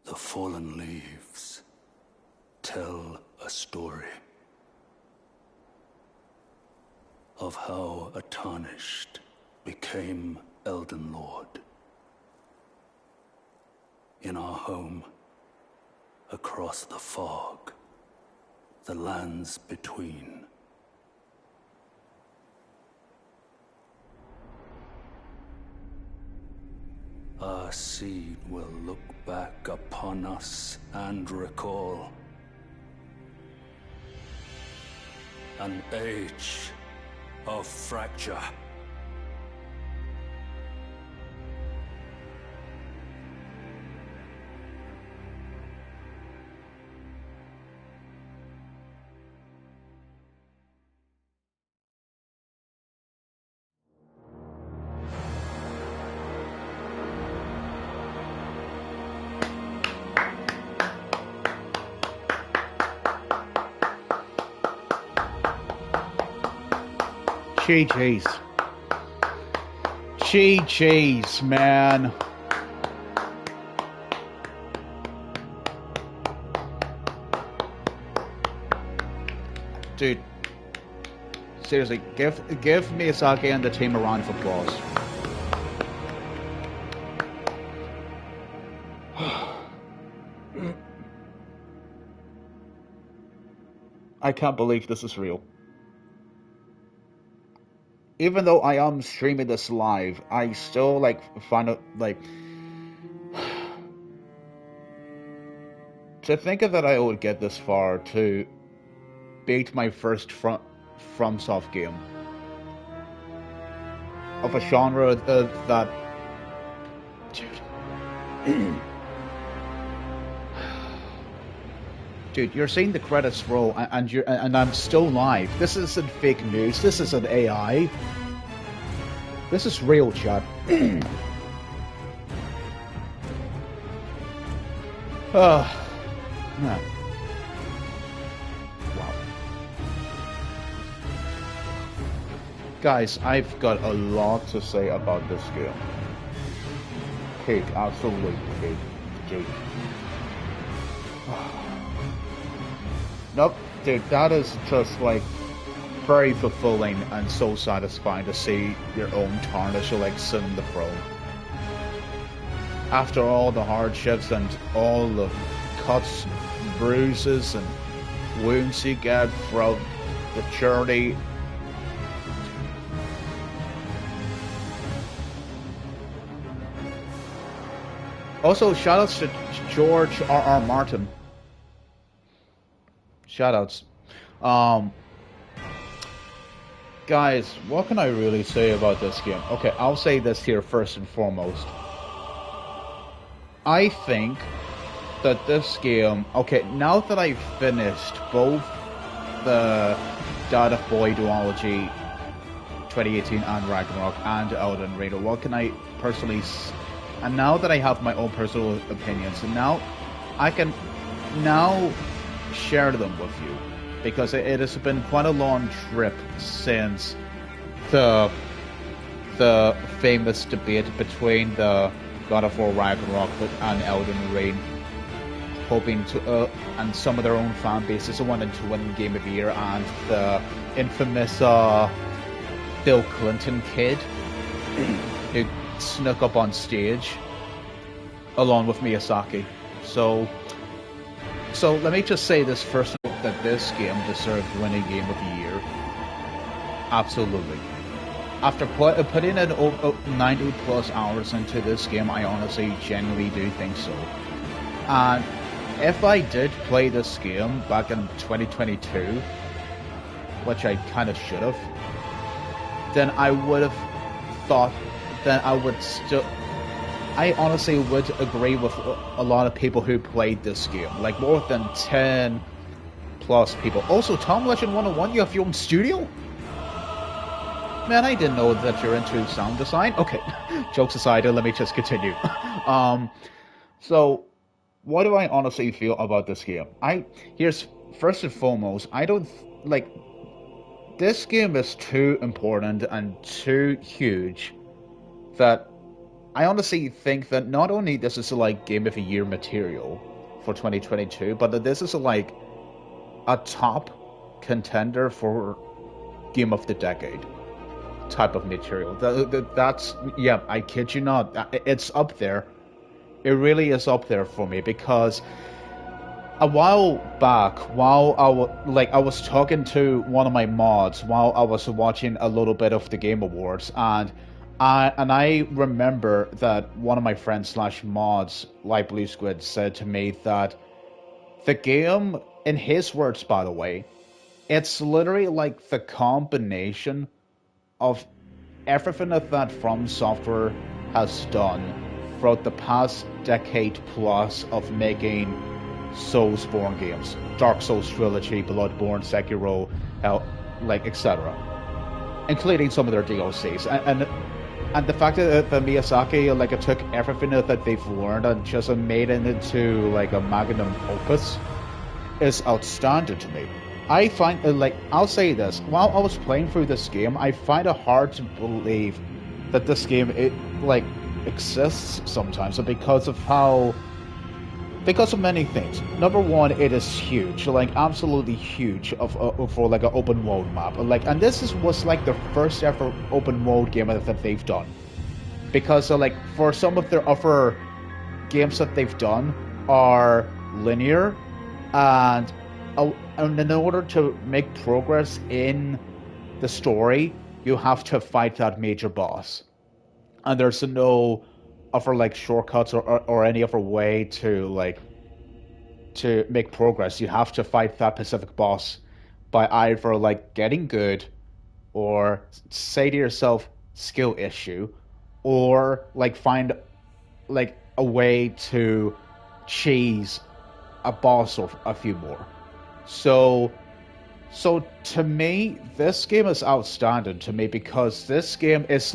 The fallen leaves tell a story of how a tarnished became Elden Lord. In our home, across the fog, the lands between. Our seed will look back upon us and recall an age of fracture. GG's, man. Dude, seriously, give Miyazaki and the team a round of applause. I can't believe this is real. Even though I am streaming this live, I still find it to think of that I would get this far to beat my first FromSoft game of a genre that dude, you're seeing the credits roll and I'm still live. This isn't fake news. This isn't AI. This is real, chat. Man. Wow. Guys, I've got a lot to say about this game. Peak, absolutely peak. Dude. Nope, dude, that is just like very fulfilling and so satisfying to see your own tarnish like sit in the throne. After all the hardships and all the cuts, bruises, and wounds you get from the journey. Also, shoutouts to George R.R. Martin. Shoutouts. Guys, what can I really say about this game? Okay, I'll say this here first and foremost. I think that this game... Okay, now that I've finished both the God of Boy duology 2018 and Ragnarok and Elden Ring, what can I personally... And now that I have my own personal opinions, and now I can now share them with you, because it has been quite a long trip since the famous debate between the God of War Ragnarok and Elden Ring, hoping to and some of their own fan bases wanted to win Game of the Year, and the infamous Bill Clinton kid who snuck up on stage along with Miyazaki. So let me just say this first, that this game deserved winning Game of the Year. Absolutely. After putting in 90 plus hours into this game, I honestly genuinely do think so. And if I did play this game back in 2022, which I kind of should have, then I would have thought that I would still... I honestly would agree with a lot of people who played this game. Like more than 10 plus people. Also, Tom Legend 101, you have your own studio? Man, I didn't know that you're into sound design. Okay, jokes aside, let me just continue. So, what do I honestly feel about this game? Here's, first and foremost, I don't... Like, this game is too important and too huge that I honestly think that not only this is like Game of the Year material for 2022, but that this is like a top contender for Game of the Decade type of material. That's, yeah, I kid you not, it's up there. It really is up there for me, because a while back, while I was talking to one of my mods while I was watching a little bit of the Game Awards, and I remember that one of my friends / mods, like Blue Squid, said to me that the game, in his words by the way, it's literally like the combination of everything that FromSoftware has done throughout the past decade plus of making Soulsborne games, Dark Souls Trilogy, Bloodborne, Sekiro, etc., including some of their DLCs, and the fact that the Miyazaki it took everything that they've learned and just made it into like a Magnum Opus is outstanding to me. I find I'll say this, while I was playing through this game, I find it hard to believe that this game exists sometimes, because of many things. Number one, it is huge, absolutely huge for like an open world map. And this was like the first ever open world game that they've done, because for some of their other games that they've done are linear, and in order to make progress in the story, you have to fight that major boss, and there's no other shortcuts or any other way to make progress. You have to fight that specific boss by either getting good, or say to yourself skill issue, or find a way to cheese a boss or a few more. So to me, this game is outstanding to me, because this game is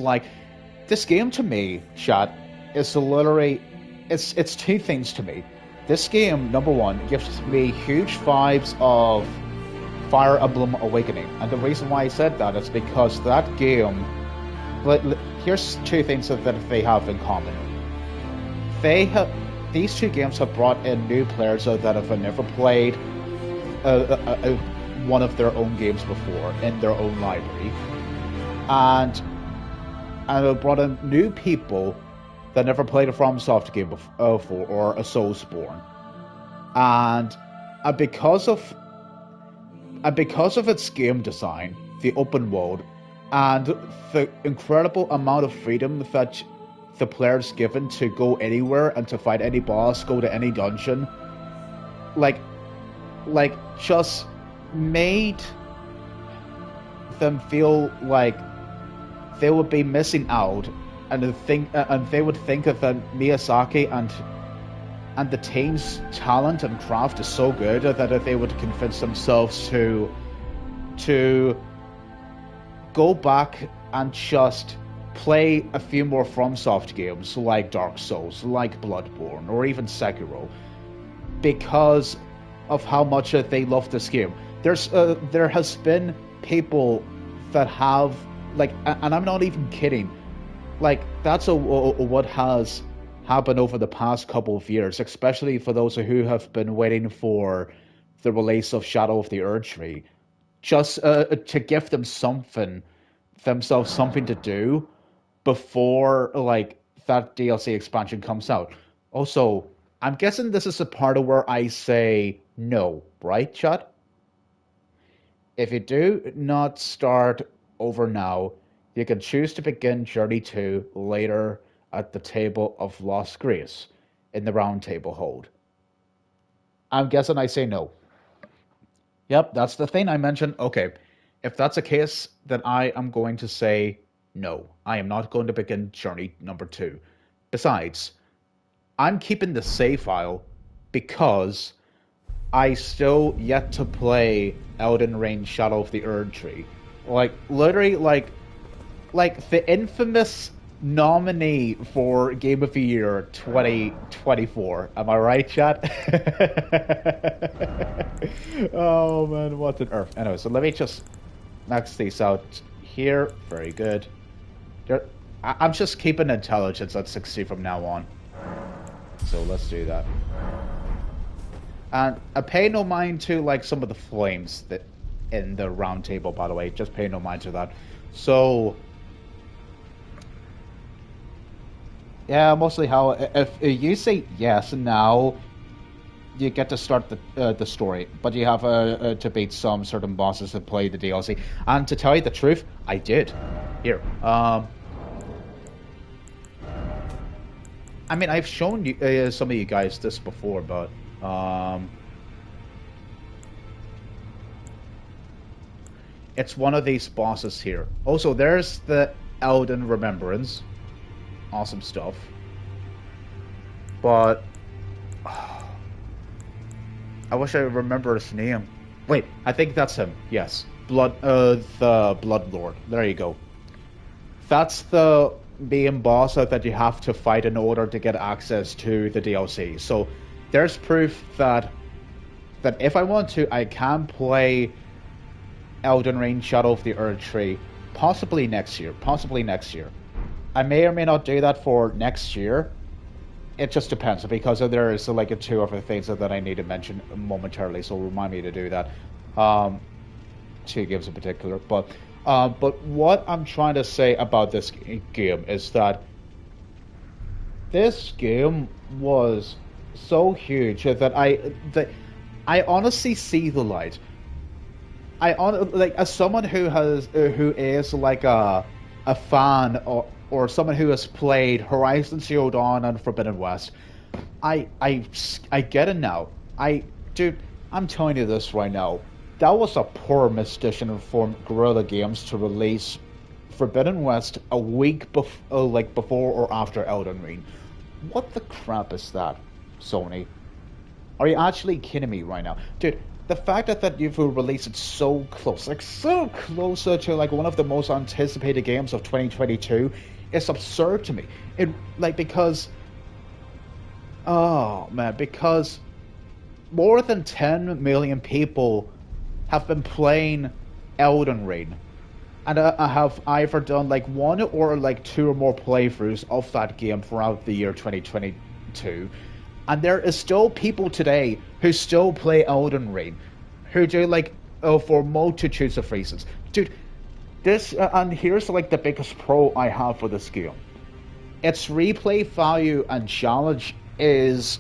This game to me, chat, is literally, it's two things to me. This game, number one, gives me huge vibes of Fire Emblem Awakening, and the reason why I said that is because that game, here's two things that they have in common. These two games have brought in new players that have never played one of their own games before in their own library, and have brought in new people that never played a FromSoft game before or a Soulsborne, and because of its game design, the open world, and the incredible amount of freedom that the player's given to go anywhere and to fight any boss, go to any dungeon, like just made them feel like they would be missing out, and they would think that Miyazaki and the team's talent and craft is so good that they would convince themselves to go back and just play a few more FromSoft games like Dark Souls, like Bloodborne, or even Sekiro, because of how much they love this game. There has been people that have, like, and I'm not even kidding, like, that's what has happened over the past couple of years, especially for those who have been waiting for the release of Shadow of the Erdtree, just to give themselves something to do before, like, that DLC expansion comes out. Also, I'm guessing this is a part of where I say no, right, chat? If you do not start over now, you can choose to begin Journey 2 later at the Table of Lost Grace in the Round Table Hold. I'm guessing I say no. Yep, that's the thing I mentioned. Okay, if that's the case, then I am going to say no. I am not going to begin Journey number 2. Besides, I'm keeping the save file because I still yet to play Elden Ring Shadow of the Erdtree. Like, literally, like the infamous nominee for Game of the Year 2024. Am I right, chat? Oh man, what on earth? Anyway, so let me just max these out here. Very good. I'm just keeping intelligence at 60 from now on. So let's do that. And I pay no mind to, like, some of the flames that in the round table, by the way. Just pay no mind to that. So yeah, mostly how if you say yes now, you get to start the story, but you have to beat some certain bosses to play the DLC. And to tell you the truth, I did. Here, I mean, I've shown you some of you guys this before, but it's one of these bosses here. Also, there's the Elden Remembrance. Awesome stuff. But I wish I remember his name. Wait, I think that's him. Yes, the Blood Lord. There you go. That's the main boss that you have to fight in order to get access to the DLC. So there's proof that if I want to, I can play Elden Ring Shadow of the Erdtree possibly next year. I may or may not do that for next year. It just depends, because there is like two other things that I need to mention momentarily, so remind me to do that. Two games in particular, but what I'm trying to say about this game is that this game was so huge that I honestly see the light. As someone who is like a fan or someone who has played Horizon Zero Dawn and Forbidden West, I get it now. Dude, I'm telling you this right now. That was a poor decision for Guerrilla Games to release Forbidden West a week before or after Elden Ring. What the crap is that, Sony? Are you actually kidding me right now? Dude, the fact that you've released it so close, like so closer to like one of the most anticipated games of 2022, it's absurd to me. It like because oh man, because more than 10 million people have been playing Elden Ring, and I have either done like one or like two or more playthroughs of that game throughout the year 2022, and there is still people today who still play Elden Ring, who do like for multitudes of reasons, dude. This and here's like the biggest pro I have for this game. Its replay value and challenge is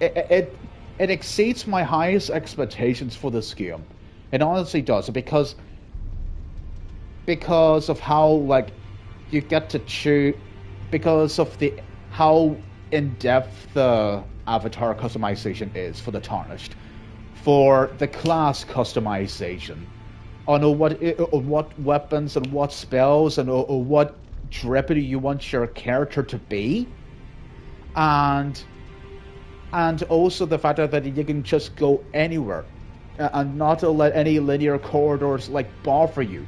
it exceeds my highest expectations for this game. It honestly does, because of how like you get to choose, because of the how in depth the avatar customization is for the Tarnished, for the class customization, on what weapons and what spells and what drip you want your character to be, and also the fact that you can just go anywhere and not to let any linear corridors like bother you,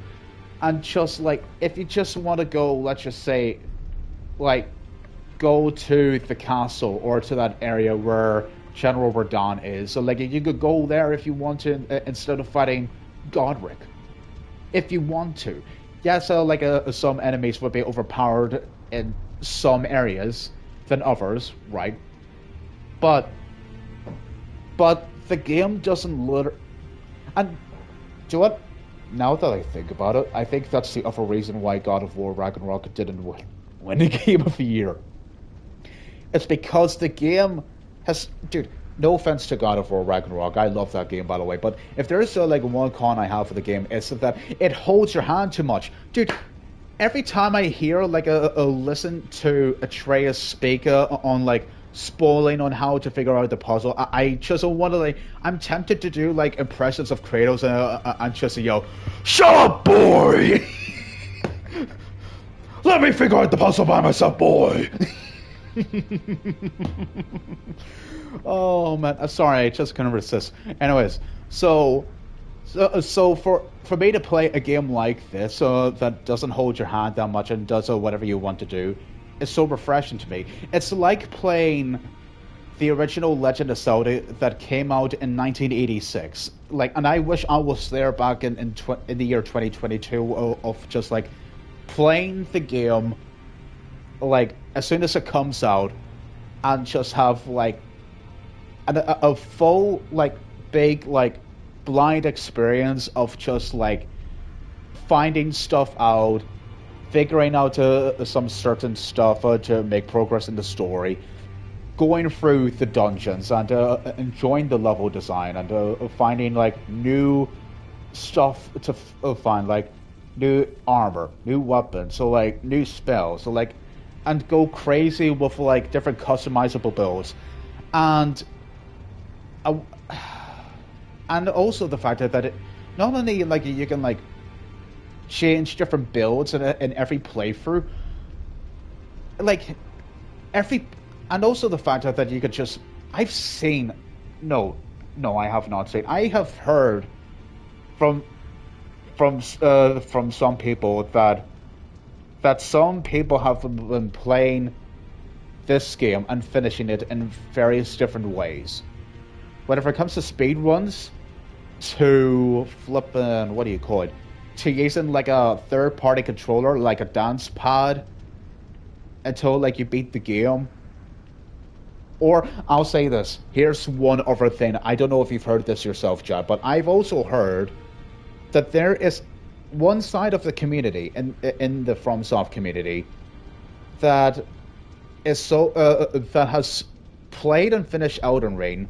and just like if you just want to go, let's just say, like go to the castle or to that area where General Radahn is, so like you could go there if you want to, instead of fighting Godric, if you want to. Yes, like some enemies would be overpowered in some areas than others, right? But the game doesn't and do you know what? Now that I think about it, I think that's the other reason why God of War Ragnarok didn't win the Game of the Year. It's because the game has, dude, no offense to God of War Ragnarok, I love that game, by the way, but if there's like one con I have for the game, it's that it holds your hand too much. Dude, every time I hear like a listen to Atreus speak on like spoiling on how to figure out the puzzle, I just want to like, I'm tempted to do like impressions of Kratos and just yell, "Shut up, boy! Let me figure out the puzzle by myself, boy!" Oh man, sorry, I just couldn't resist. Anyways, so for me to play a game like this, that doesn't hold your hand that much and does whatever you want to do, is so refreshing to me. It's like playing the original Legend of Zelda that came out in 1986. Like, and I wish I was there back in the year 2022 of just like playing the game like as soon as it comes out, and just have like a full like big like blind experience of just like finding stuff out, figuring out some certain stuff to make progress in the story, going through the dungeons and enjoying the level design, and finding like new stuff to find, like new armor, new weapons, so like new spells, so like, and go crazy with like different customizable builds, and also the fact that it not only like you can like change different builds in every playthrough, like and also the fact that you could just, I've seen, no I have not seen, I have heard from some people that some people have been playing this game and finishing it in various different ways. Whenever it comes to speed runs, to flipping, what do you call it, to using like a third-party controller, like a dance pad, until like you beat the game. Or I'll say this, here's one other thing, I don't know if you've heard this yourself, Chad, but I've also heard that there is one side of the community in the FromSoft community that is that has played and finished Elden Ring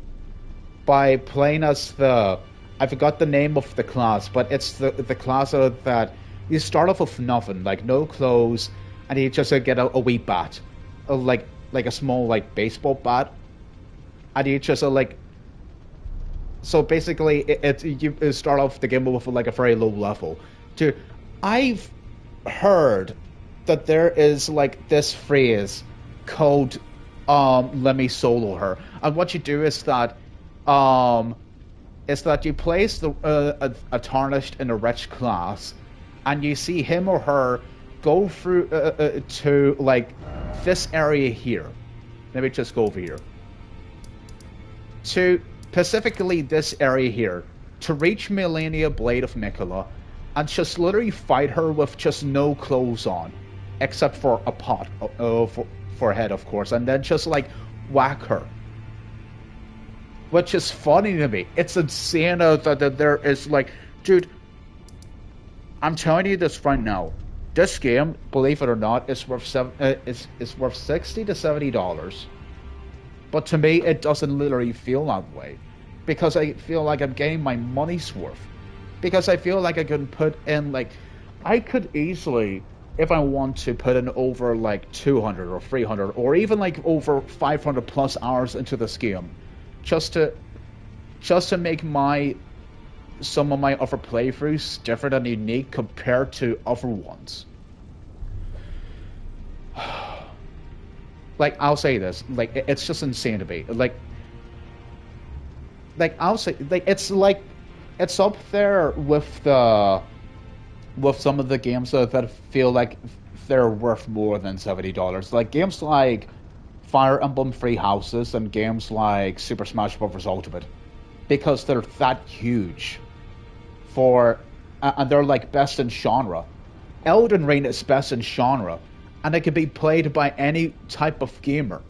by playing as I forgot the name of the class, but it's the class that you start off with nothing, like no clothes, and you just get a wee bat, like a small like baseball bat, and you just like, so basically you start off the game with like a very low level. Dude, I've heard that there is like this phrase called "let me solo her," and what you do is that you place a tarnished in a rich class, and you see him or her go through to like this area here. Let me just go over here. To specifically this area here, to reach Millennia Blade of Nicola, and just literally fight her with just no clothes on, except for a pot for a head, of course, and then just like whack her. Which is funny to me. It's insane that there is like, dude, I'm telling you this right now. This game, believe it or not, is worth $60 to $70. But to me, it doesn't literally feel that way. Because I feel like I'm getting my money's worth. Because I feel like I can put in, like... I could easily, if I want to, put in over, like, 200 or 300, or even, like, over 500 plus hours into this game. Just to make some of my other playthroughs different and unique compared to other ones. Like, I'll say this, like, it's just insane to me. Like I'll say, like, it's up there with some of the games that feel like they're worth more than $70. Like games like Fire Emblem Three Houses and games like Super Smash Bros. Ultimate, because they're that huge and they're like best in genre. Elden Ring is best in genre, and it can be played by any type of gamer.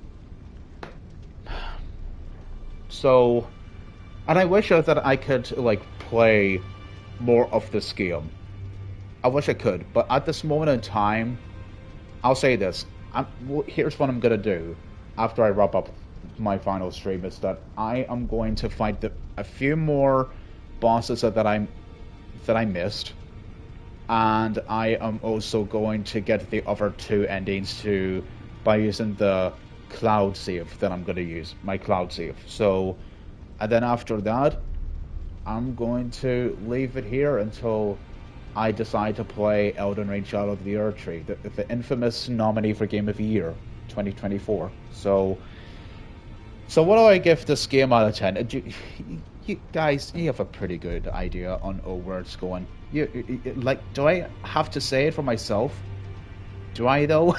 So, and I wish that I could like play more of this game. I wish I could, but at this moment in time, I'll say this. Here's what I'm gonna do after I wrap up my final stream: is that I am going to fight a few more bosses that I missed, and I am also going to get the other two endings by using the cloud save that I'm going to use, my cloud save. So, and then after that, I'm going to leave it here until I decide to play Elden Ring Shadow of the Erdtree, the infamous nominee for Game of the Year 2024. So what do I give this game out of 10? You guys, you have a pretty good idea on where it's going. Like, do I have to say it for myself? Do I though?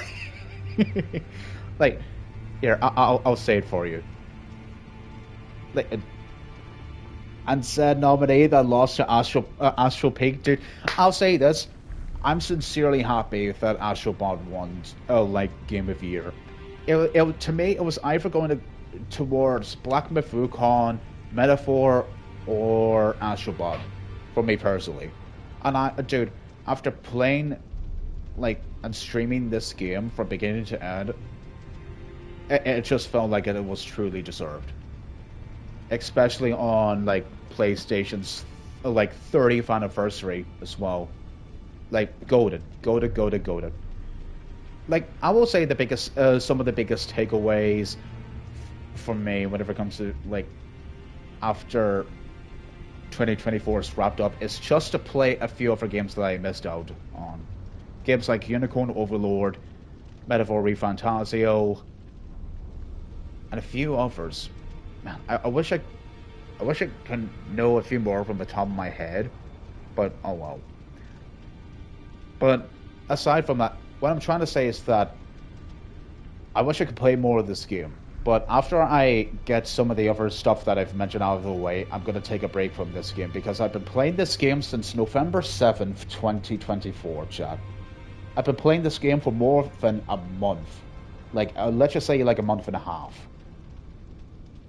Like, here, I'll say it for you. Like, and said nominee that lost to Astral Peak, dude. I'll say this: I'm sincerely happy that Astrobot won, like, Game of the Year. To me, it was either going towards Black Myth Wukong, Metaphor, or Astrobot, for me personally. And dude, after playing, like, and streaming this game from beginning to end, it just felt like it was truly deserved. Especially on, like, PlayStation's, like, 30th anniversary as well. Like, goated. Like, I will say the biggest, some of the biggest takeaways for me whenever it comes to, like, after 2024 is wrapped up, is just to play a few other games that I missed out on. Games like Unicorn Overlord, Metaphor ReFantasio, and a few others. Man, I wish I could know a few more from the top of my head, but oh well. But aside from that, what I'm trying to say is that I wish I could play more of this game. But after I get some of the other stuff that I've mentioned out of the way, I'm going to take a break from this game, because I've been playing this game since November 7th, 2024, chat. I've been playing this game for more than a month. Like, let's just say like a month and a half.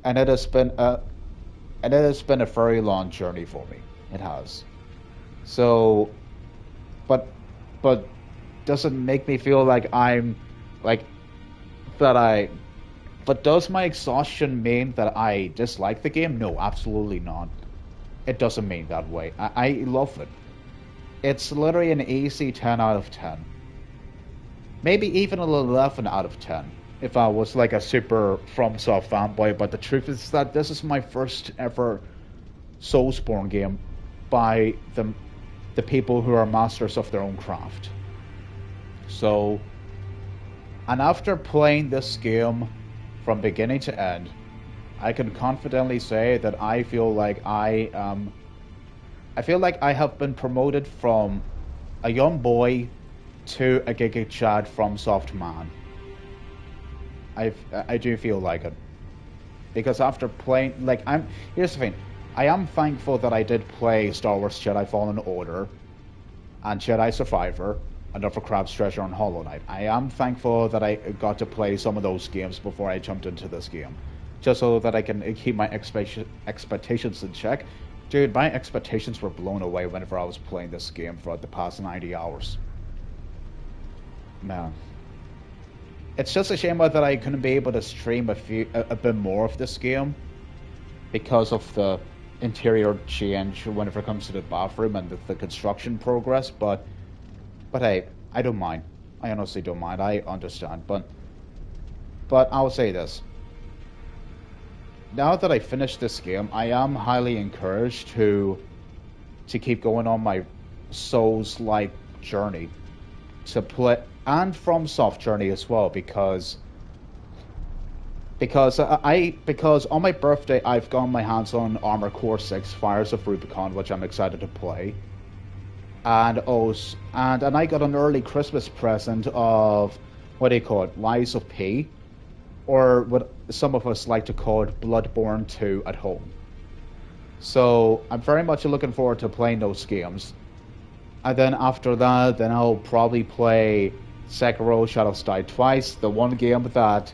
And it has been a very long journey for me. It has. So, but does it make me feel like I'm, like, but does my exhaustion mean that I dislike the game? No, absolutely not. It doesn't mean that way. I love it. It's literally an easy 10 out of 10. Maybe even an 11 out of 10 if I was like a super FromSoft fanboy, but the truth is that this is my first ever Soulsborne game by the people who are masters of their own craft. So, and after playing this game from beginning to end, I can confidently say that I feel like I have been promoted from a young boy to a Giga Chad FromSoft man. I do feel like it. Because after playing, like, here's the thing. I am thankful that I did play Star Wars Jedi Fallen Order and Jedi Survivor and Upper Crab's Treasure and Hollow Knight. I am thankful that I got to play some of those games before I jumped into this game. Just so that I can keep my expectations in check. Dude, my expectations were blown away whenever I was playing this game for the past 90 hours. Man. It's just a shame that I couldn't be able to stream a bit more of this game because of the interior change whenever it comes to the bathroom and the construction progress, but hey, I don't mind. I honestly don't mind. I understand, but I'll say this. Now that I finished this game, I am highly encouraged to keep going on my Souls-like journey to play, and FromSoft journey as well, because on my birthday I've got my hands on Armored Core 6 Fires of Rubicon, which I'm excited to play, and I got an early Christmas present of, what do you call it, Lies of P, or what some of us like to call it, Bloodborne 2 at home. So I'm very much looking forward to playing those games. And then after that, then I'll probably play Sekiro Shadows Die Twice, the one game that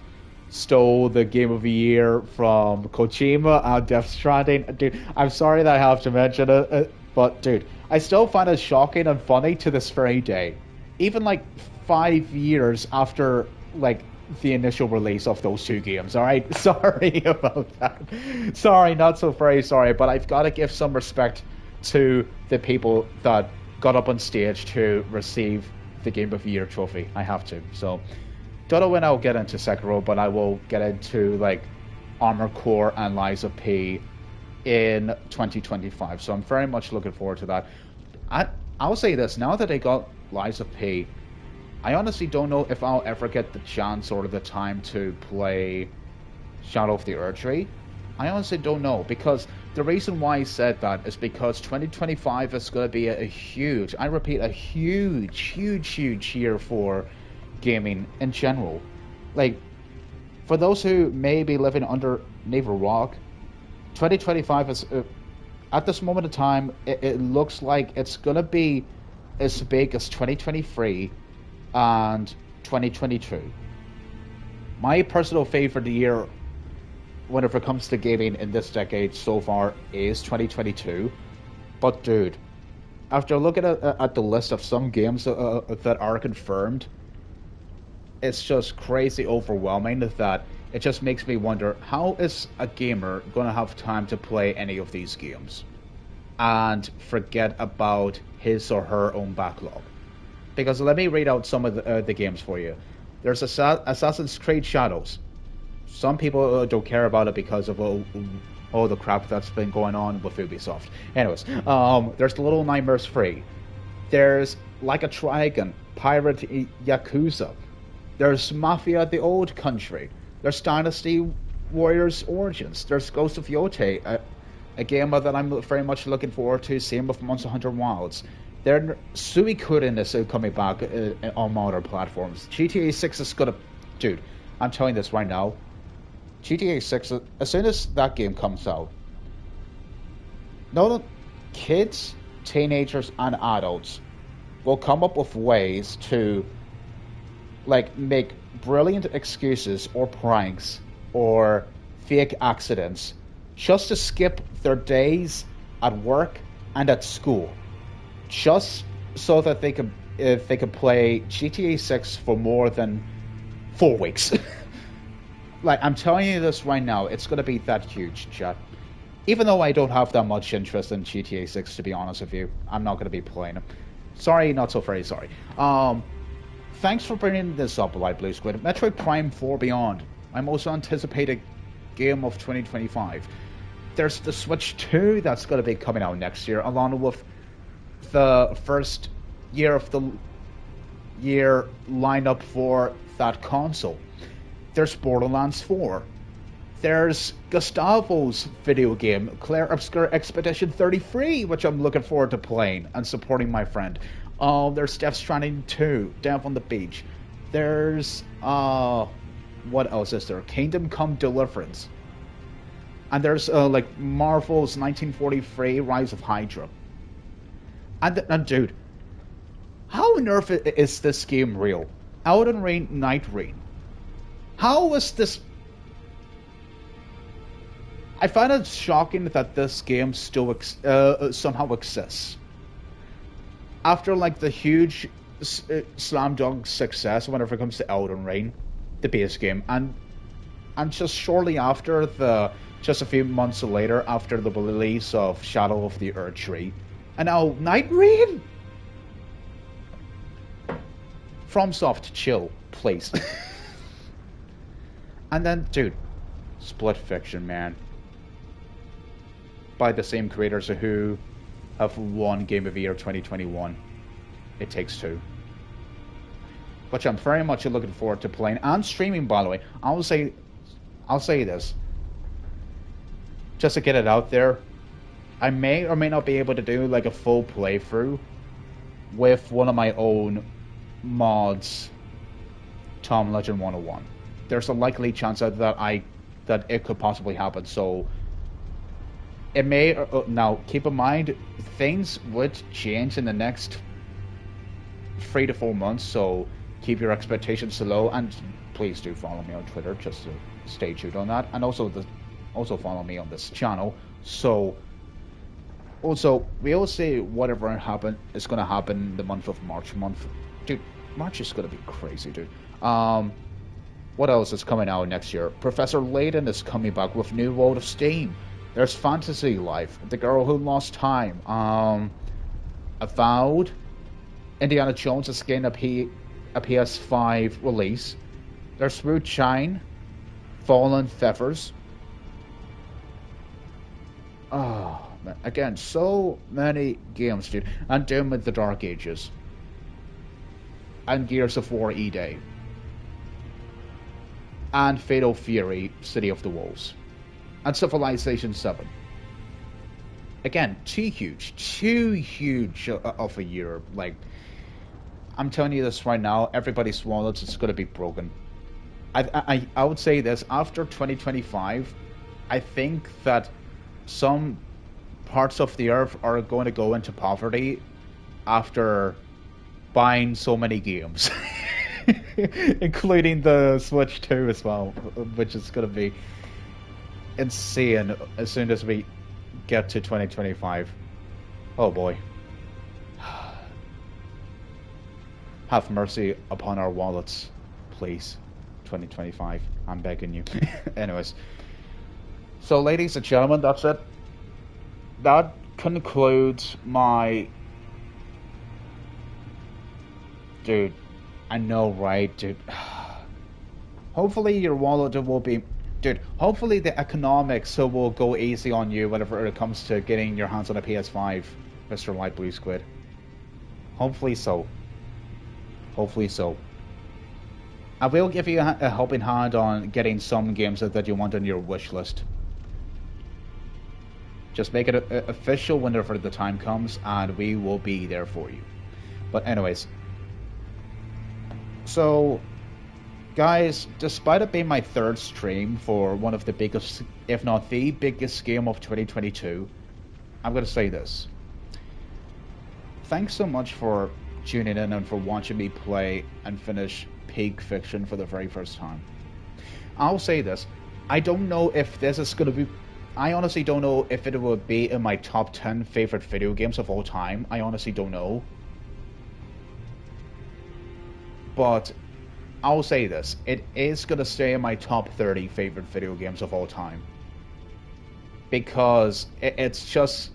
stole the Game of the Year from Kojima and Death Stranding. Dude, I'm sorry that I have to mention it, but dude, I still find it shocking and funny to this very day. Even like 5 years after like the initial release of those two games, alright? Sorry about that. Sorry, not so very sorry, but I've got to give some respect to the people that got up on stage to receive the Game of the Year trophy. I have to. So, don't know when I'll get into Sekiro, but I will get into like Armored Core and Lies of P in 2025. So I'm very much looking forward to that. I'll say this, now that I got Lies of P, I honestly don't know if I'll ever get the chance or the time to play Shadow of the Erdtree. I honestly don't know, because the reason why I said that is because 2025 is going to be a huge, I repeat, a huge year for gaming in general. Like, for those who may be living underneath a rock, 2025 is, at this moment in time, it looks like it's going to be as big as 2023 and 2022. My personal favorite year whenever it comes to gaming in this decade so far is 2022. But dude, after looking at the list of some games that are confirmed, it's just crazy overwhelming that it just makes me wonder, how is a gamer going to have time to play any of these games and forget about his or her own backlog? Because let me read out some of the games for you. There's Assassin's Creed Shadows. Some people don't care about it because of all the crap that's been going on with Ubisoft. Anyways, there's Little Nightmares 3. There's Like a Dragon, Pirate Yakuza. There's Mafia the Old Country. There's Dynasty Warriors Origins. There's Ghost of Yotei, a game that I'm very much looking forward to, same with Monster Hunter Wilds. There, Suikoden is coming back on modern platforms. GTA 6 is gonna... Dude, I'm telling you this right now. GTA 6, as soon as that game comes out, no kids, teenagers, and adults will come up with ways to like make brilliant excuses or pranks or fake accidents just to skip their days at work and at school, just so that they can play GTA 6 for more than 4 weeks. Like, I'm telling you this right now, it's going to be that huge, chat. Even though I don't have that much interest in GTA 6, to be honest with you, I'm not going to be playing it. Sorry, not so very sorry. Thanks for bringing this up, Light Blue Squid. Metroid Prime 4 Beyond, my most anticipated game of 2025. There's the Switch 2 that's going to be coming out next year, along with the first year of the year lineup for that console. There's Borderlands 4. There's Gustavo's video game, Claire Obscure Expedition 33, which I'm looking forward to playing and supporting my friend. There's Death Stranding 2, Death on the Beach. There's what else is there? Kingdom Come Deliverance. And there's like Marvel's 1943 Rise of Hydra. And dude, how on earth is this game real? Elden Ring, Night Ring. How is this? I find it shocking that this game still somehow exists. After like the huge slam dunk success whenever it comes to Elden Ring, the base game, and just shortly after just a few months later after the release of Shadow of the Erdtree, and now Night Ring. FromSoft, chill, please. And then, dude, Split Fiction, man, by the same creators who have won Game of the Year 2021. It Takes Two, which I'm very much looking forward to playing and streaming. By the way, I'll say this just to get it out there. I may or may not be able to do like a full playthrough with one of my own mods, Tom Legend 101. There's a likely chance that it could possibly happen. So it may. Now, keep in mind, things would change in the next 3 to 4 months. So keep your expectations low, and please do follow me on Twitter just to stay tuned on that, and also follow me on this channel. So also we'll see whatever is going to happen in the month of March. Dude, March is going to be crazy, dude. What else is coming out next year? Professor Layton is coming back with New World of Steam. There's Fantasy Life, The Girl Who Lost Time, Avowed, Indiana Jones is getting a PS5 release. There's Smooth Shine, Fallen Feathers. Oh, man. Again, so many games, dude. And Doom with the Dark Ages. And Gears of War E-Day. And Fatal Fury, City of the Wolves. And Civilization 7. Again, too huge of a year. Like, I'm telling you this right now, everybody's wallet is going to be broken. I would say this, after 2025, I think that some parts of the earth are going to go into poverty after buying so many games. Including the Switch 2 as well, which is going to be insane as soon as we get to 2025. Oh boy. Have mercy upon our wallets, please. 2025. I'm begging you. Anyways. So, ladies and gentlemen, that's it. That concludes my... Dude, I know, right, dude? Hopefully your wallet will be... Dude, hopefully the economics will go easy on you whenever it comes to getting your hands on a PS5, Mr. Light Blue Squid. Hopefully so. Hopefully so. I will give you a helping hand on getting some games that you want on your wish list. Just make it official whenever the time comes, and we will be there for you. But anyways... So, guys, despite it being my third stream for one of the biggest, if not the biggest game of 2022, I'm going to say this. Thanks so much for tuning in and for watching me play and finish Pig Fiction for the very first time. I'll say this. I don't know if this is going to be... I honestly don't know if it will be in my top 10 favorite video games of all time. I honestly don't know. But I'll say this, it is going to stay in my top 30 favorite video games of all time. Because it's just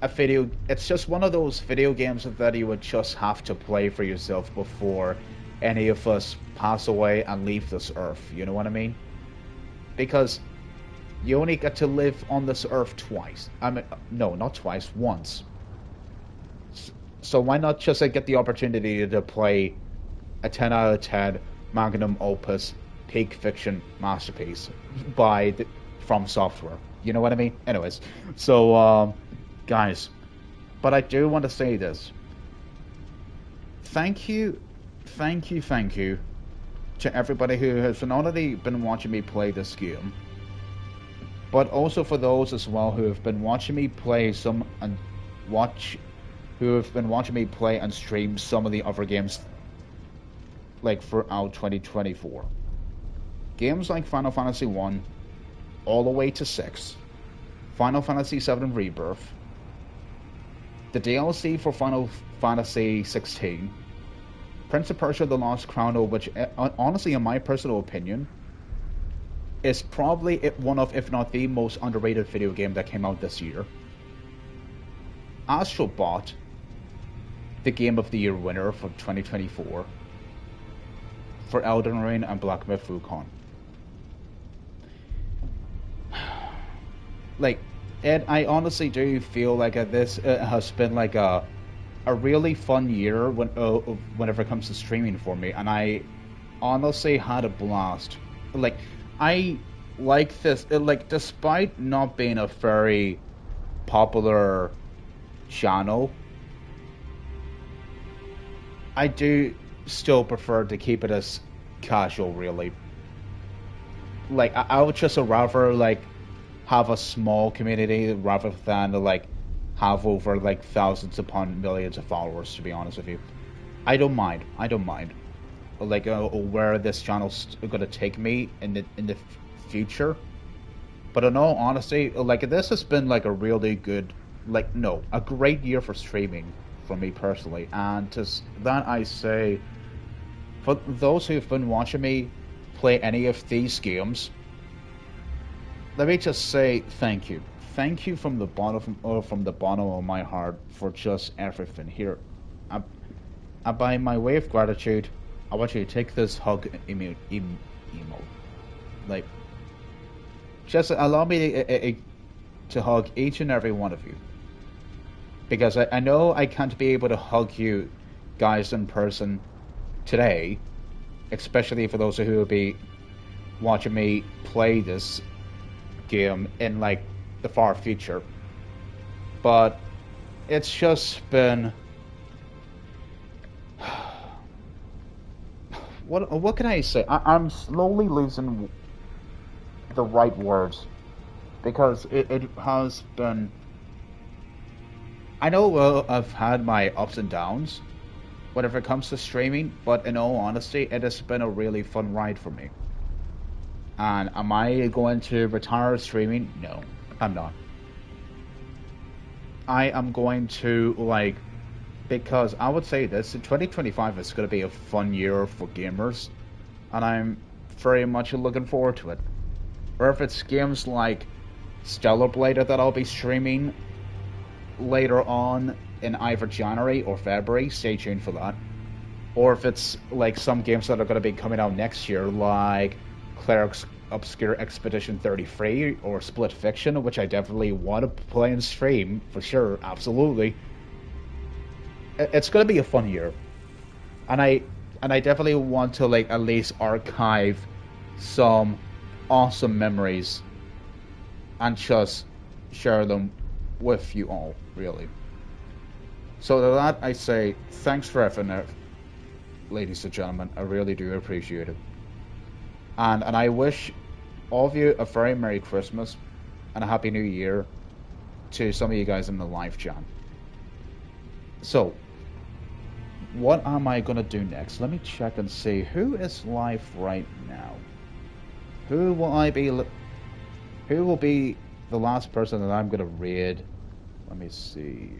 it's just one of those video games that you would just have to play for yourself before any of us pass away and leave this earth, you know what I mean? Because you only get to live on this earth twice. I mean, no, not twice, once. So why not just get the opportunity to play a 10 out of 10 Magnum Opus Pig Fiction masterpiece by FromSoftware. You know what I mean? Anyways, so guys, but I do want to say this. thank you, thank you to everybody who has not only been watching me play this game, but also for those as well who have been watching me play who have been watching me play and stream some of the other games like throughout 2024. Games like Final Fantasy 1 all the way to 6, Final Fantasy 7 Rebirth, the DLC for Final Fantasy 16, Prince of Persia: The Lost Crown, which honestly, in my personal opinion, is probably one of, if not the most underrated video game that came out this year. Astro Bot, the Game of the Year winner for 2024, for Elden Ring and Black Myth Wukong. Like, I honestly do feel like this has been like a really fun year whenever it comes to streaming for me, and I honestly had a blast. Like, I like this, like, despite not being a very popular channel, I do still prefer to keep it as casual, really. Like, I would just rather, like, have a small community rather than, like, have over, like, thousands upon millions of followers, to be honest with you. I don't mind. Like, where this channel's gonna take me in the future. But in all honesty, like, this has been, like, a really good, like, no, a great year for streaming for me personally. And to that I say, for those who've been watching me play any of these games, let me just say thank you. Thank you from the bottom of my heart for just everything here. By my way of gratitude, I want you to take this hug emote. Like, just allow me to hug each and every one of you. Because I know I can't be able to hug you guys in person today, especially for those who will be watching me play this game in, like, the far future. But it's just been... What can I say? I'm slowly losing the right words, because it has been... I know I've had my ups and downs whenever it comes to streaming, but in all honesty, it has been a really fun ride for me. And am I going to retire streaming? No, I'm not. I am going to, like, because I would say this, 2025 is going to be a fun year for gamers, and I'm very much looking forward to it. Or if it's games like Stellar Blade that I'll be streaming later on in either January or February, stay tuned for that. Or if it's like some games that are going to be coming out next year, like Cleric's Obscure Expedition 33 or Split Fiction, which I definitely want to play and stream for sure, absolutely. It's going to be a fun year, and I definitely want to, like, at least archive some awesome memories and just share them with you all, really. So to that I say thanks for everything, ladies and gentlemen. I really do appreciate it. And I wish all of you a very Merry Christmas and a Happy New Year to some of you guys in the live chat. So, what am I going to do next? Let me check and see who is live right now. Who will be the last person that I'm going to raid? Let me see.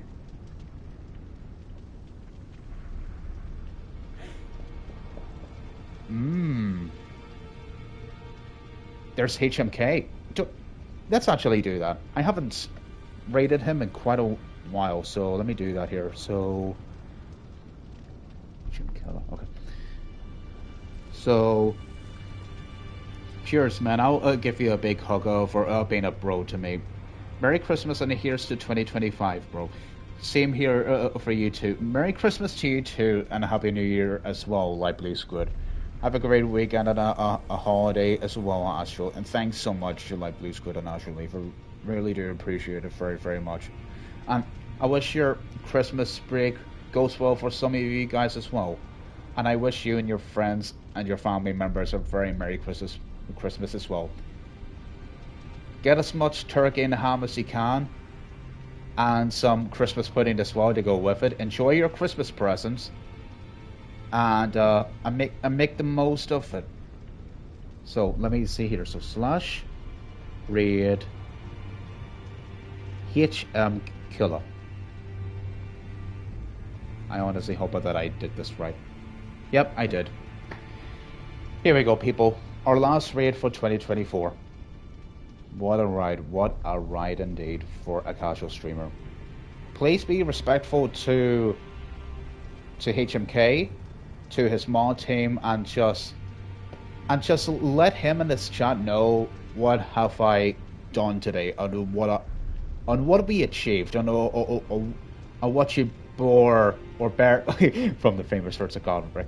There's HMK. Let's actually do that. I haven't raided him in quite a while, so let me do that here. So, okay. So, cheers, man. I'll give you a big hug for being a bro to me. Merry Christmas, and here's to 2025, bro. Same here for you too. Merry Christmas to you too, and a Happy New Year as well, Light Blue Squid. Have a great weekend and a holiday as well, Astral. And thanks so much to Light Blue Squid and Astral Leaf. I really do appreciate it very, very much. And I wish your Christmas break goes well for some of you guys as well. And I wish you and your friends and your family members a very Merry Christmas as well. Get as much turkey and ham as you can, and some Christmas pudding as well to go with it. Enjoy your Christmas presents, and make the most of it. So let me see here. So slash raid HM Killer. I honestly hope that I did this right. Yep, I did. Here we go, people. Our last raid for 2024. What a ride indeed for a casual streamer. Please be respectful to HMK, to his mod team, and just let him in this chat know what have I done today, on what we achieved, on what you bore or bear from the famous words of God Brick.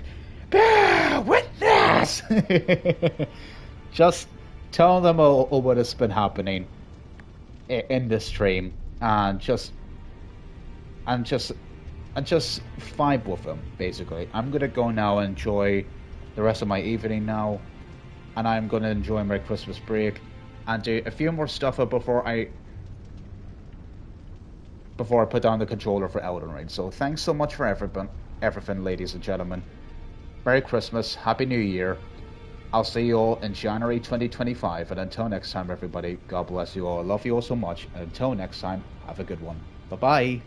Bear witness. Just tell them what has been happening in this stream, and just vibe with them. Basically, I'm gonna go now and enjoy the rest of my evening now, and I'm gonna enjoy my Christmas break and do a few more stuff before I put down the controller for Elden Ring. So thanks so much for everything, ladies and gentlemen. Merry Christmas, Happy New Year. I'll see you all in January 2025, and until next time, everybody, God bless you all. I love you all so much, and until next time, have a good one. Bye-bye.